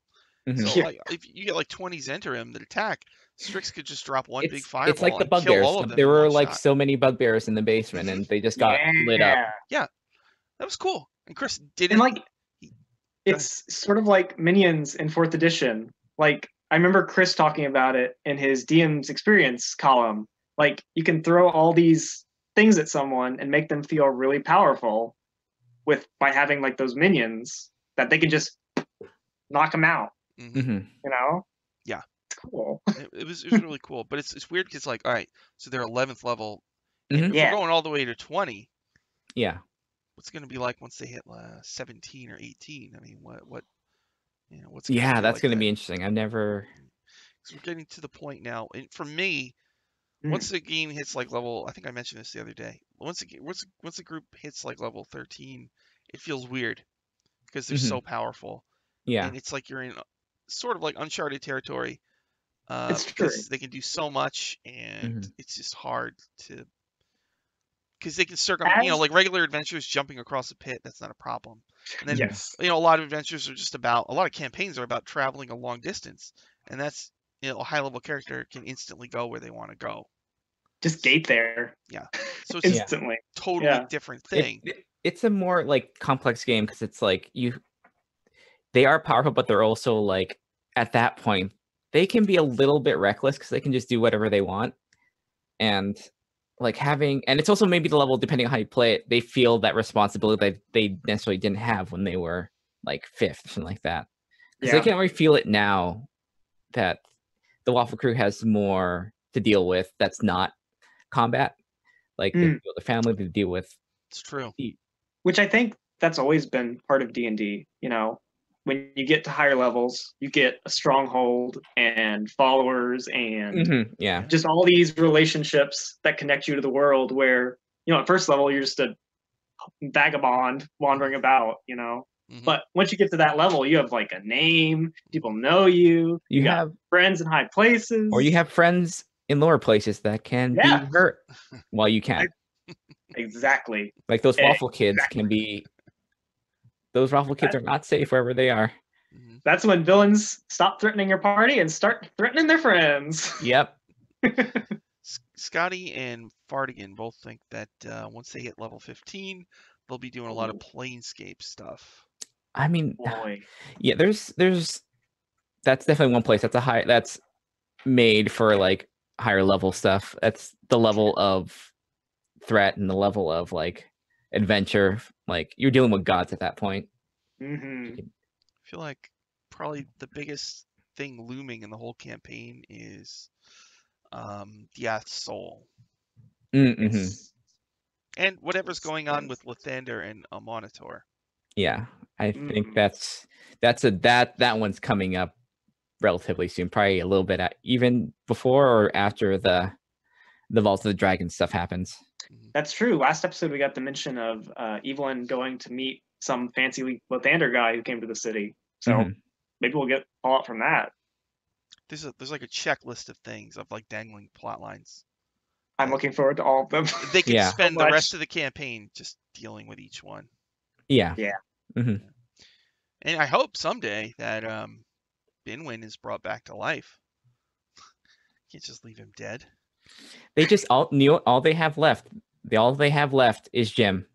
Mhm.
So
Yeah.
like if you get like 20 Zentarim that attack, Strix could just drop one big fireball
It's like the
and kill
bugbears.
all of them.
There
in
were
one
like
shot.
so many bugbears in the basement, and they just got lit up.
Yeah.
That was cool. And Chris did it.
And like, it's sort of like Minions in 4th edition. Like, I remember Chris talking about it in his DM's experience column. Like, you can throw all these things at someone and make them feel really powerful by having like those minions that they can just knock them out.
Mhm.
Yeah.
It's cool.
It was really cool. But it's weird because like, all right, so they're 11th level. And if
Yeah.
we're going all the way to 20,
Yeah.
what's going to be like once they hit 17 or 18? I mean, what's
Yeah, that's
like
going to
that?
be interesting. I've never.
Because we're getting to the point now, and for me, once the game hits like level, I think I mentioned this the other day. Once the group hits like level 13, it feels weird because they're so powerful.
Yeah.
And it's like you're in sort of like uncharted territory,
It's true.
because they can do so much, and it's just hard to, because they can circumvent, like regular adventures jumping across a pit, that's not a problem. And then
Yes.
a lot of adventures are just about, a lot of campaigns are about traveling a long distance, and that's, a high level character can instantly go where they want to go.
Just gate there.
Yeah. So it's
Instantly.
totally different thing.
It's a more like complex game because it's like they are powerful, but they're also like at that point they can be a little bit reckless because they can just do whatever they want. And like and it's also maybe the level, depending on how you play it, they feel that responsibility that they necessarily didn't have when they were like 5th or something like that. Because they can't really feel it now that the Waffle crew has more to deal with that's not combat. Like they deal with the family, they deal with.
It's true.
Which I think that's always been part of D&D. You know, when you get to higher levels, you get a stronghold and followers and just all these relationships that connect you to the world where, you know, at first level, you're just a vagabond wandering about, you know. But once you get to that level, you have like a name, people know you, you have friends in high places.
Or you have friends in lower places that can be hurt while you can't.
Exactly.
Like those Waffle kids can be. Those Waffle kids are not safe wherever they are.
That's when villains stop threatening your party and start threatening their friends.
Yep.
Scotty and Fartigan both think that once they hit level 15, they'll be doing a lot of Planescape stuff.
I mean, yeah, there's that's definitely one place that's made for like higher level stuff. That's the level of threat and the level of like adventure. Like you're dealing with gods at that point.
I feel like probably the biggest thing looming in the whole campaign is Diath's soul. And whatever's going on with Lathander and Monitor.
Yeah, I think that one's coming up relatively soon, probably a little bit even before or after the Vault of the Dragon stuff happens.
That's true. Last episode we got the mention of Evelyn going to meet some fancy Lathander guy who came to the city. So maybe we'll get fallout from that.
There's like a checklist of things of like dangling plot lines.
I'm looking forward to all of them.
They could spend the rest of the campaign just dealing with each one.
Yeah.
And I hope someday that Binwin is brought back to life. Can't just leave him dead.
They just all they have left. All they have left is Jim.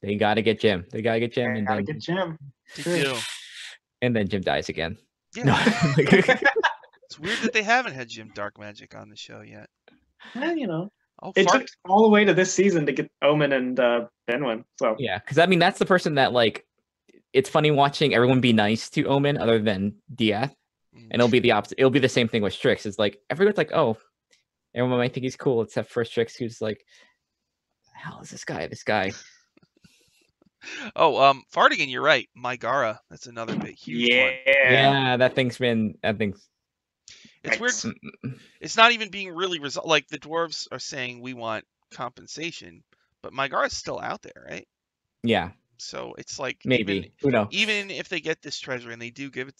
They gotta get Jim. They gotta get Jim.
They
do.
And
then Jim dies again.
Yeah. It's weird that they haven't had Jim Dark Magic on the show yet.
Yeah, you know. It took all the way to this season to get Omen and Benwin. So
yeah, because I mean that's the person that like. It's funny watching everyone be nice to Omen other than Diath, and it'll be the opposite. It'll be the same thing with Strix. It's like everyone's like, oh, everyone might think he's cool except for Strix, who's like, the hell is this guy? This guy.
Oh, Fartigan, you're right. Mygara, that's another big huge one.
Yeah, that thing's.
It's weird. It's not even being really resolved. Like the dwarves are saying we want compensation, but Mygara's still out there, right?
Yeah.
So it's like
maybe who knows?
Even if they get this treasure and they do give it,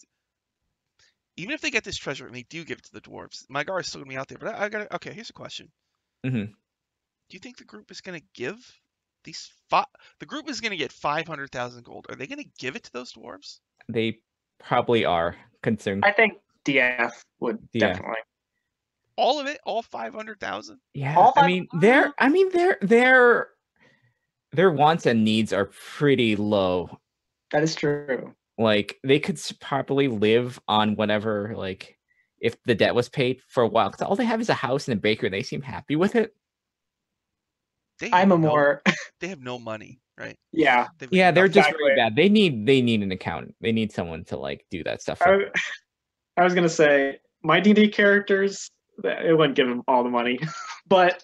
even if they get this treasure and they do give it to the dwarves, Mygara's still gonna be out there. But okay. Here's a question. Do you think the group is gonna give these the group is gonna get 500,000 gold? Are they gonna give it to those dwarves?
They probably are concerned.
I think DF would definitely.
All of it, all 500,000.
Yeah, their wants and needs are pretty low.
That is true.
Like they could probably live on whatever, like if the debt was paid for a while. Because all they have is a house and a bakery. They seem happy with it.
They have no money, right?
Yeah.
They're just very bad. They need an accountant. They need someone to like do that stuff.
I was gonna say my D&D characters, it wouldn't give them all the money, but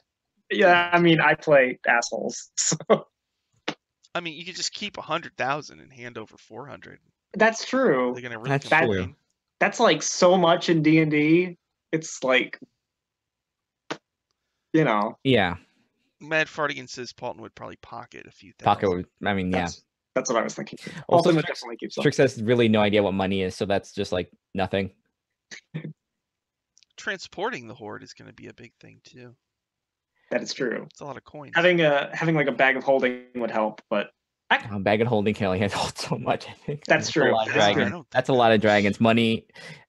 yeah, I mean I play assholes. So.
I mean, you could just keep 100,000 and hand over 400.
That's true.
They're gonna really complain.
That's like so much in D&D. It's like, you know.
Yeah.
Mad Fartigan says Paulton would probably pocket a few thousand.
Pocket would. I mean, yeah.
That's what I was thinking.
Also, Strix has really no idea what money is, so that's just like nothing.
Transporting the horde is going to be a big thing too.
That is true.
It's a lot of coins.
Having like a bag of holding would help, but
a bag of holding can only hold so much. I think
that's true.
That's a lot of dragons. Money.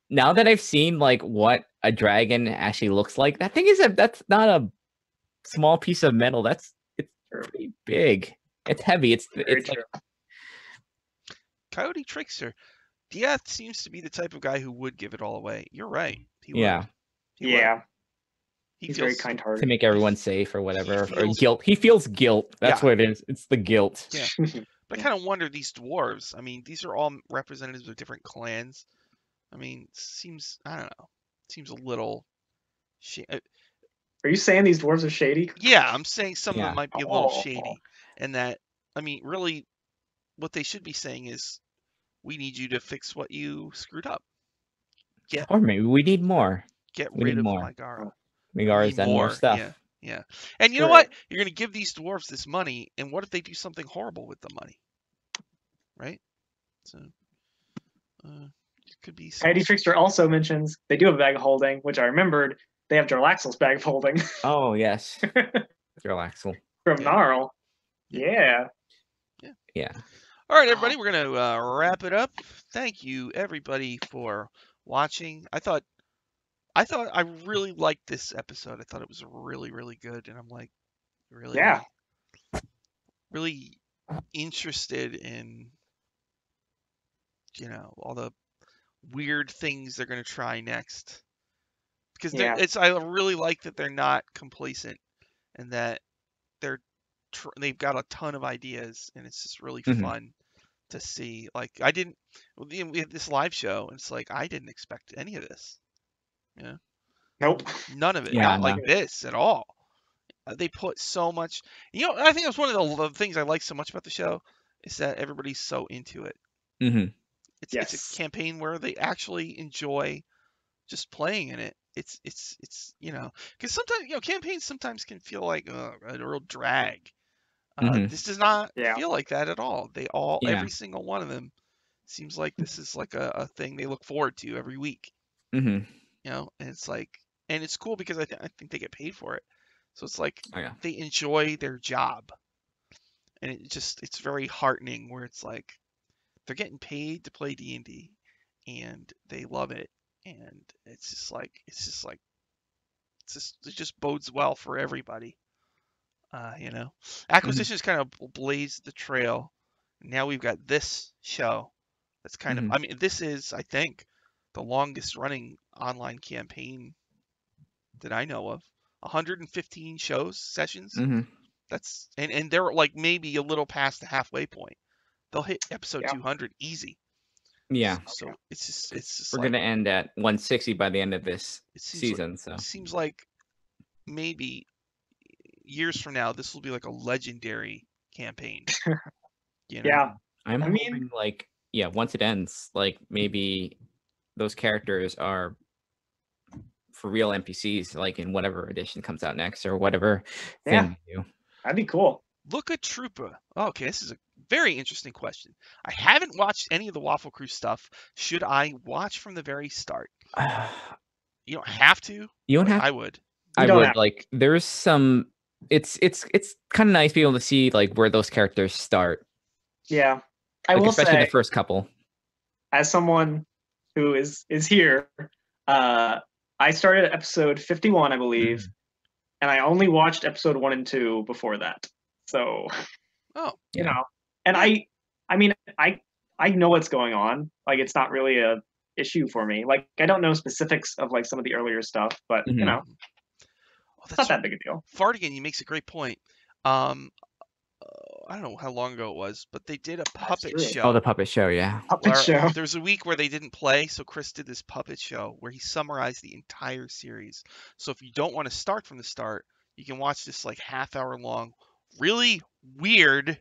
Now that I've seen like what a dragon actually looks like, that's not a small piece of metal. It's pretty big. It's heavy. It's like
Coyote Trickster. Diaz seems to be the type of guy who would give it all away. You're right. He
Yeah.
would. He would.
Yeah.
He
He's
feels
very kind-hearted.
To make everyone safe or whatever, or
feels-
guilt. He feels guilt. That's
Yeah.
what it is. It's the guilt.
Yeah. But I kind of wonder, these dwarves, I mean, these are all representatives of different clans. I mean, seems, I don't know, seems a little.
Are you saying these dwarves are shady?
Yeah, I'm saying some of
Yeah.
them might be a little
Oh.
shady, and that, I mean, really, what they should be saying is, we need you to fix what you screwed up.
Or maybe we need more.
Get
We
rid
need
of
more.
Megara.
Megara's done more stuff.
Yeah, yeah. And you know
Sure.
what? You're going to give these dwarves this money, and what if they do something horrible with the money? Right? So, it could be some...
Heidi Trickster also mentions they do have a bag of holding, which I remembered. They have Jarlaxle's bag of holding
Oh, yes. Jarlaxle.
from
Yeah.
Gnarl.
Yeah.
Yeah.
Yeah.
All right, everybody, we're going to wrap it up. Thank you, everybody, for watching. I really liked this episode. I thought it was really, really good, and I'm like really,
Yeah.
really interested in, all the weird things they're going to try next. Because I really like that they're not complacent, and that they've got a ton of ideas, and it's just really fun to see. Like, we had this live show, and it's like, I didn't expect any of this. Yeah.
Nope.
None of it.
Yeah,
Not
no.
like this at all. They put so much. I think that's one of the things I like so much about the show is that everybody's so into it.
Mm-hmm.
It's a campaign where they actually enjoy just playing in it. It's because sometimes campaigns sometimes can feel like a real drag. This does not feel like that at all. Every single one of them seems like this is like a thing they look forward to every week.
Mm-hmm.
And it's like, and it's cool because I think they get paid for it. So it's like they enjoy their job, and it's very heartening where it's like they're getting paid to play D&D, and they love it, and it just bodes well for everybody. Acquisitions kind of blazed the trail. Now we've got this show that's kind of, I mean, this is, I think, the longest running online campaign that I know of. 115 sessions. That's and they're like maybe a little past the halfway point. They'll hit episode 200 easy.
Yeah.
So it's just
we're gonna end at 160 by the end of this season. So
it seems like maybe years from now this will be like a legendary campaign.
Yeah.
I'm hoping once it ends, like maybe those characters are for real NPCs, like in whatever edition comes out next or whatever thing we do.
That'd be cool.
Look at Trooper. Okay, this is a very interesting question. I haven't watched any of the Waffle Crew stuff. Should I watch from the very start? You don't have to.
You don't have.
I would.
I would. Like, there's some. It's kind of nice to be able to see like where those characters start.
Yeah, I will
especially
say,
the first couple.
As someone who is here, I started at episode 51, I believe, and I only watched episode 1 and 2 before that. So, and I mean, I know what's going on. Like, it's not really a issue for me. Like, I don't know specifics of like some of the earlier stuff, but it's not that big a deal.
Fartigan, he makes a great point. I don't know how long ago it was, but they did a puppet show.
Oh, the puppet show, yeah.
Puppet show.
There was a week where they didn't play, so Chris did this puppet show where he summarized the entire series. So if you don't want to start from the start, you can watch this like half-hour long, really weird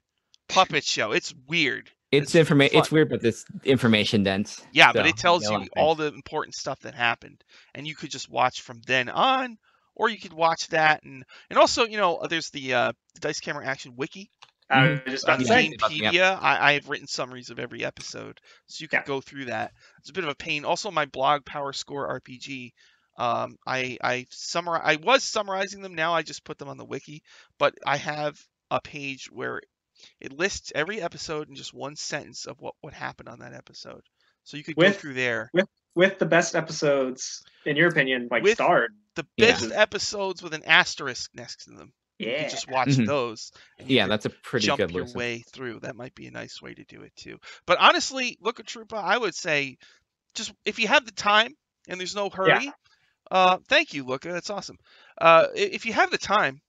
puppet show. It's weird.
It's weird, but it's information dense.
Yeah, but it tells you all the important stuff that happened, and you could just watch from then on, or you could watch that, and also there's the Dice Camera Action Wiki.
Just
on Gamepedia, I have written summaries of every episode, so you can go through that. It's a bit of a pain. Also, my blog, Power Score RPG, I was summarizing them. Now I just put them on the wiki, but I have a page where it lists every episode in just one sentence of what would happen on that episode. So you could go through there
with the best episodes, in your opinion, like starred.
The best episodes with an asterisk next to them. You
Yeah.
could just watch
Mhm.
those, and you
Yeah,
could
that's a pretty
jump
good
your
listen.
way through. That might be a nice way to do it too. But honestly, look at Troopa, I would say just if you have the time and there's no
Yeah.
hurry, thank you, Luca. That's awesome. If you have the time,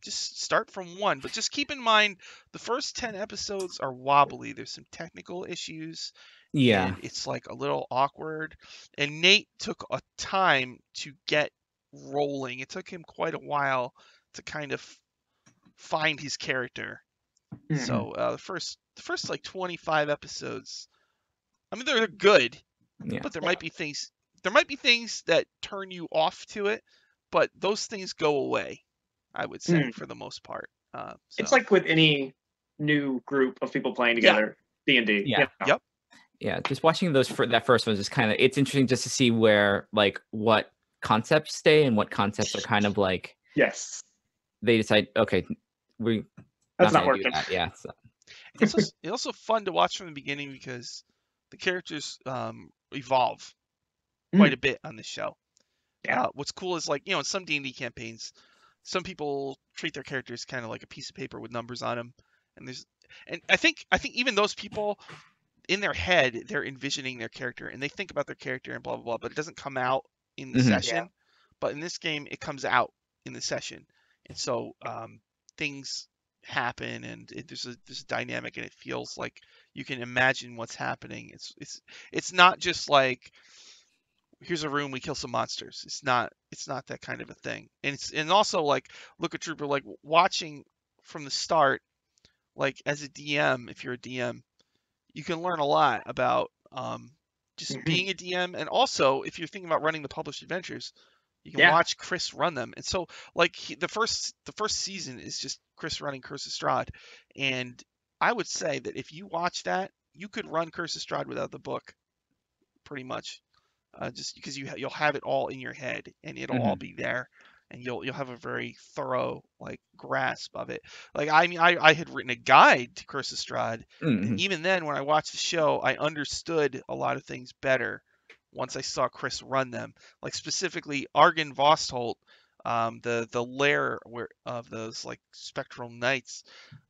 just start from one, but just keep in mind the first 10 episodes are wobbly. There's some technical issues,
Yeah.
and it's like a little awkward. And Nate took a time to get rolling. It took him quite a while to kind of find his character.
Mhm.
So the first like 25 episodes, I mean they're good,
Yeah.
but there might be things that turn you off to it, but those things go away, I would say, for the most part.
It's
So
like with any new group of people playing
yeah,
together, D&D.
Yeah.
You know?
yep,
Yeah, just watching those for that first one is just kind of it's interesting just to see where like what concepts stay and what concepts are kind of like
Yes.
they decide okay we're
That's
not
not
going to do
working.
that. Yeah, so,
it's also fun to watch from the beginning because the characters evolve quite a bit on this show.
Yeah.
What's cool is like in some D&D campaigns, some people treat their characters kind of like a piece of paper with numbers on them, and I think even those people in their head they're envisioning their character and they think about their character and blah blah blah, but it doesn't come out in the
Mhm.
session. But in this game, it comes out in the session, and so things happen, and there's a dynamic, and it feels like you can imagine what's happening. It's not just like here's a room, we kill some monsters. It's not that kind of a thing. And also like look at Trooper, like watching from the start, like as a DM, if you're a DM, you can learn a lot about just being a DM, and also if you're thinking about running the published adventures, you can
Yeah.
watch Chris run them. And so like the first season is just Chris running Curse of Strahd, and I would say that if you watch that, you could run Curse of Strahd without the book, pretty much, just because you'll have it all in your head and it'll all
Mhm.
be there, and you'll have a very thorough like grasp of it. Like I mean, I had written a guide to Curse of Strahd, and
Mhm.
even then, when I watched the show, I understood a lot of things better once I saw Chris run them. Like specifically Argon Vostholt, the lair of those like spectral knights.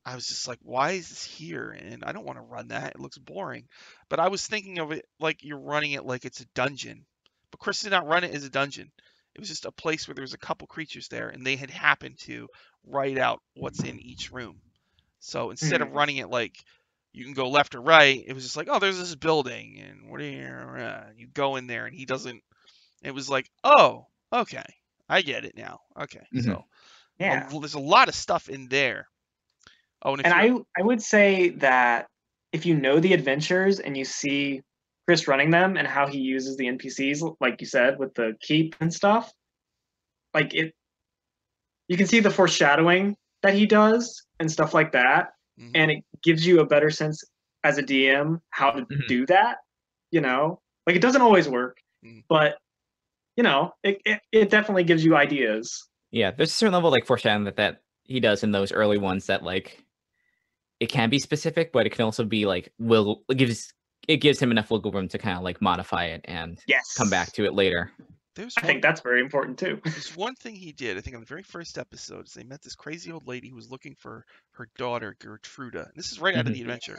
I was just like, why is this here? And I don't want to run that. It looks boring. But I was thinking of it like you're running it like it's a dungeon. But Chris did not run it as a dungeon. It was just a place where there was a couple creatures there, and they had happened to write out what's in each room. So instead of running it like you can go left or right, it was just like, oh, there's this building, and what do you go in there, and he doesn't. It was like, oh, okay, I get it now. Okay,
Mhm.
so
Yeah.
there's a lot of stuff in there. Oh, and if
And
you're
I would say that if you know the adventures and you see Chris running them and how he uses the NPCs, like you said, with the keep and stuff, like you can see the foreshadowing that he does and stuff like that.
Mhm.
And it gives you a better sense as a DM how to
Mhm.
do that, Like it doesn't always work,
Mhm.
but it definitely gives you ideas.
Yeah, there's a certain level of like foreshadowing that he does in those early ones that like it can be specific, but it can also be like it gives him enough wiggle room to kind of like modify it and come back
Yes.
to it later.
there's
I think
one
that's very important too.
there's one thing he did. I think on the very first episode, is they met this crazy old lady who was looking for her daughter Gertruda. And this is right out of
Mhm.
the adventure.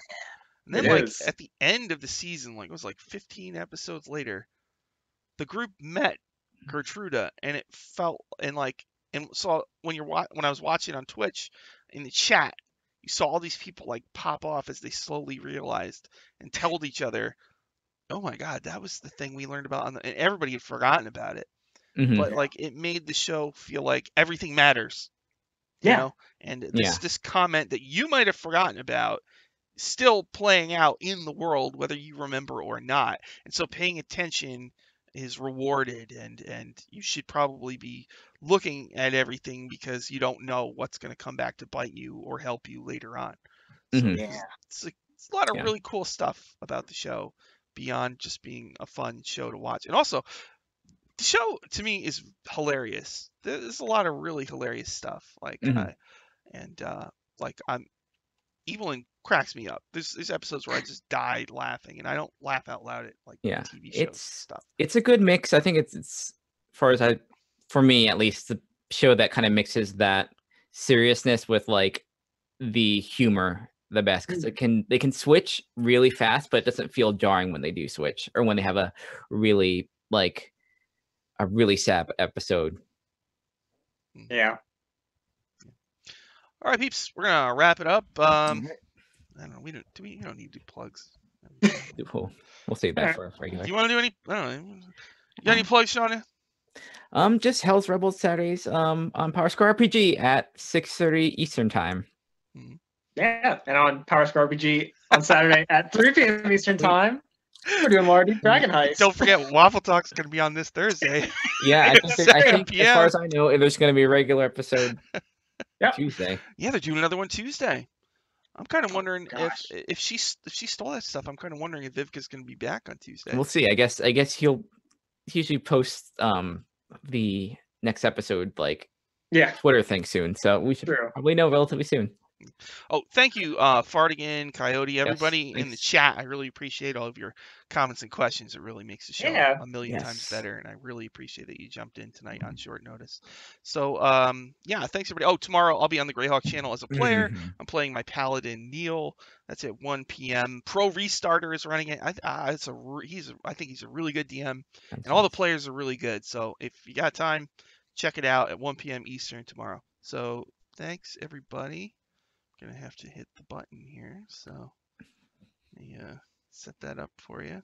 And
It
then like
is.
at the end of the season, like it was like 15 episodes later, the group met Gertruda, and it felt and so when I was watching on Twitch in the chat, you saw all these people like pop off as they slowly realized and told each other, "Oh my God, that was the thing we learned about," and everybody had forgotten about it.
Mhm.
But like it made the show feel like everything matters,
Yeah.
And
Yeah.
this comment that you might have forgotten about still playing out in the world whether you remember or not. And so paying attention is rewarded, and you should probably be looking at everything because you don't know what's going to come back to bite you or help you later on. So
Mhm.
Yeah.
it's a lot of
Yeah.
really cool stuff about the show beyond just being a fun show to watch. And also the show to me is hilarious. There's a lot of really hilarious stuff.
Mhm.
And like Evelyn cracks me up. There's episodes where I just died laughing, and I don't laugh out loud at like
Yeah.
TV shows and
It's
stuff.
it's a good mix. I think it's as far as for me at least, the show that kind of mixes that seriousness with like the humor the best, because they can switch really fast, but it doesn't feel jarring when they do switch, or when they have a really sad episode.
Yeah.
All right, peeps, we're gonna wrap it up. I don't know. We don't need to do plugs.
We'll save that for regular.
Do you want to do any? I don't know. You got any plugs, Shauna?
Just Hell's Rebels Saturdays on Power Score RPG at 6:30 Eastern time.
Yeah, and on Power Score RPG on Saturday at 3 p.m. Eastern time. We're doing more Deep Dragon Heist.
Don't forget, Waffle Talk's going to be on this Thursday.
Yeah, I think as far as I know, there's going to be a regular episode Tuesday.
Yeah, they're doing another one Tuesday. I'm kind of wondering if she stole that stuff. I'm kind of wondering if Vivka's going to be back on Tuesday.
We'll see. I guess he'll usually post the next episode Twitter thing soon, so we should probably know relatively soon.
Oh, thank you, Fartigan, Coyote, everybody in the chat. I really appreciate all of your comments and questions. It really makes the show a million times better, and I really appreciate that you jumped in tonight on short notice. So, thanks everybody. Oh, tomorrow I'll be on the Greyhawk channel as a player. I'm playing my Paladin Neil. That's at 1 p.m. Pro Restarter is running it. I think he's a really good DM, and all the players are really good. So if you got time, check it out at 1 p.m. Eastern tomorrow. So thanks everybody. Gonna have to hit the button here, so let me set that up for you.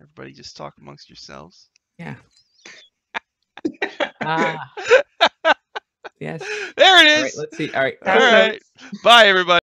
Everybody just talk amongst yourselves.
Yeah. Yes.
There it is.
All right, let's see. All right.
Bye, everybody.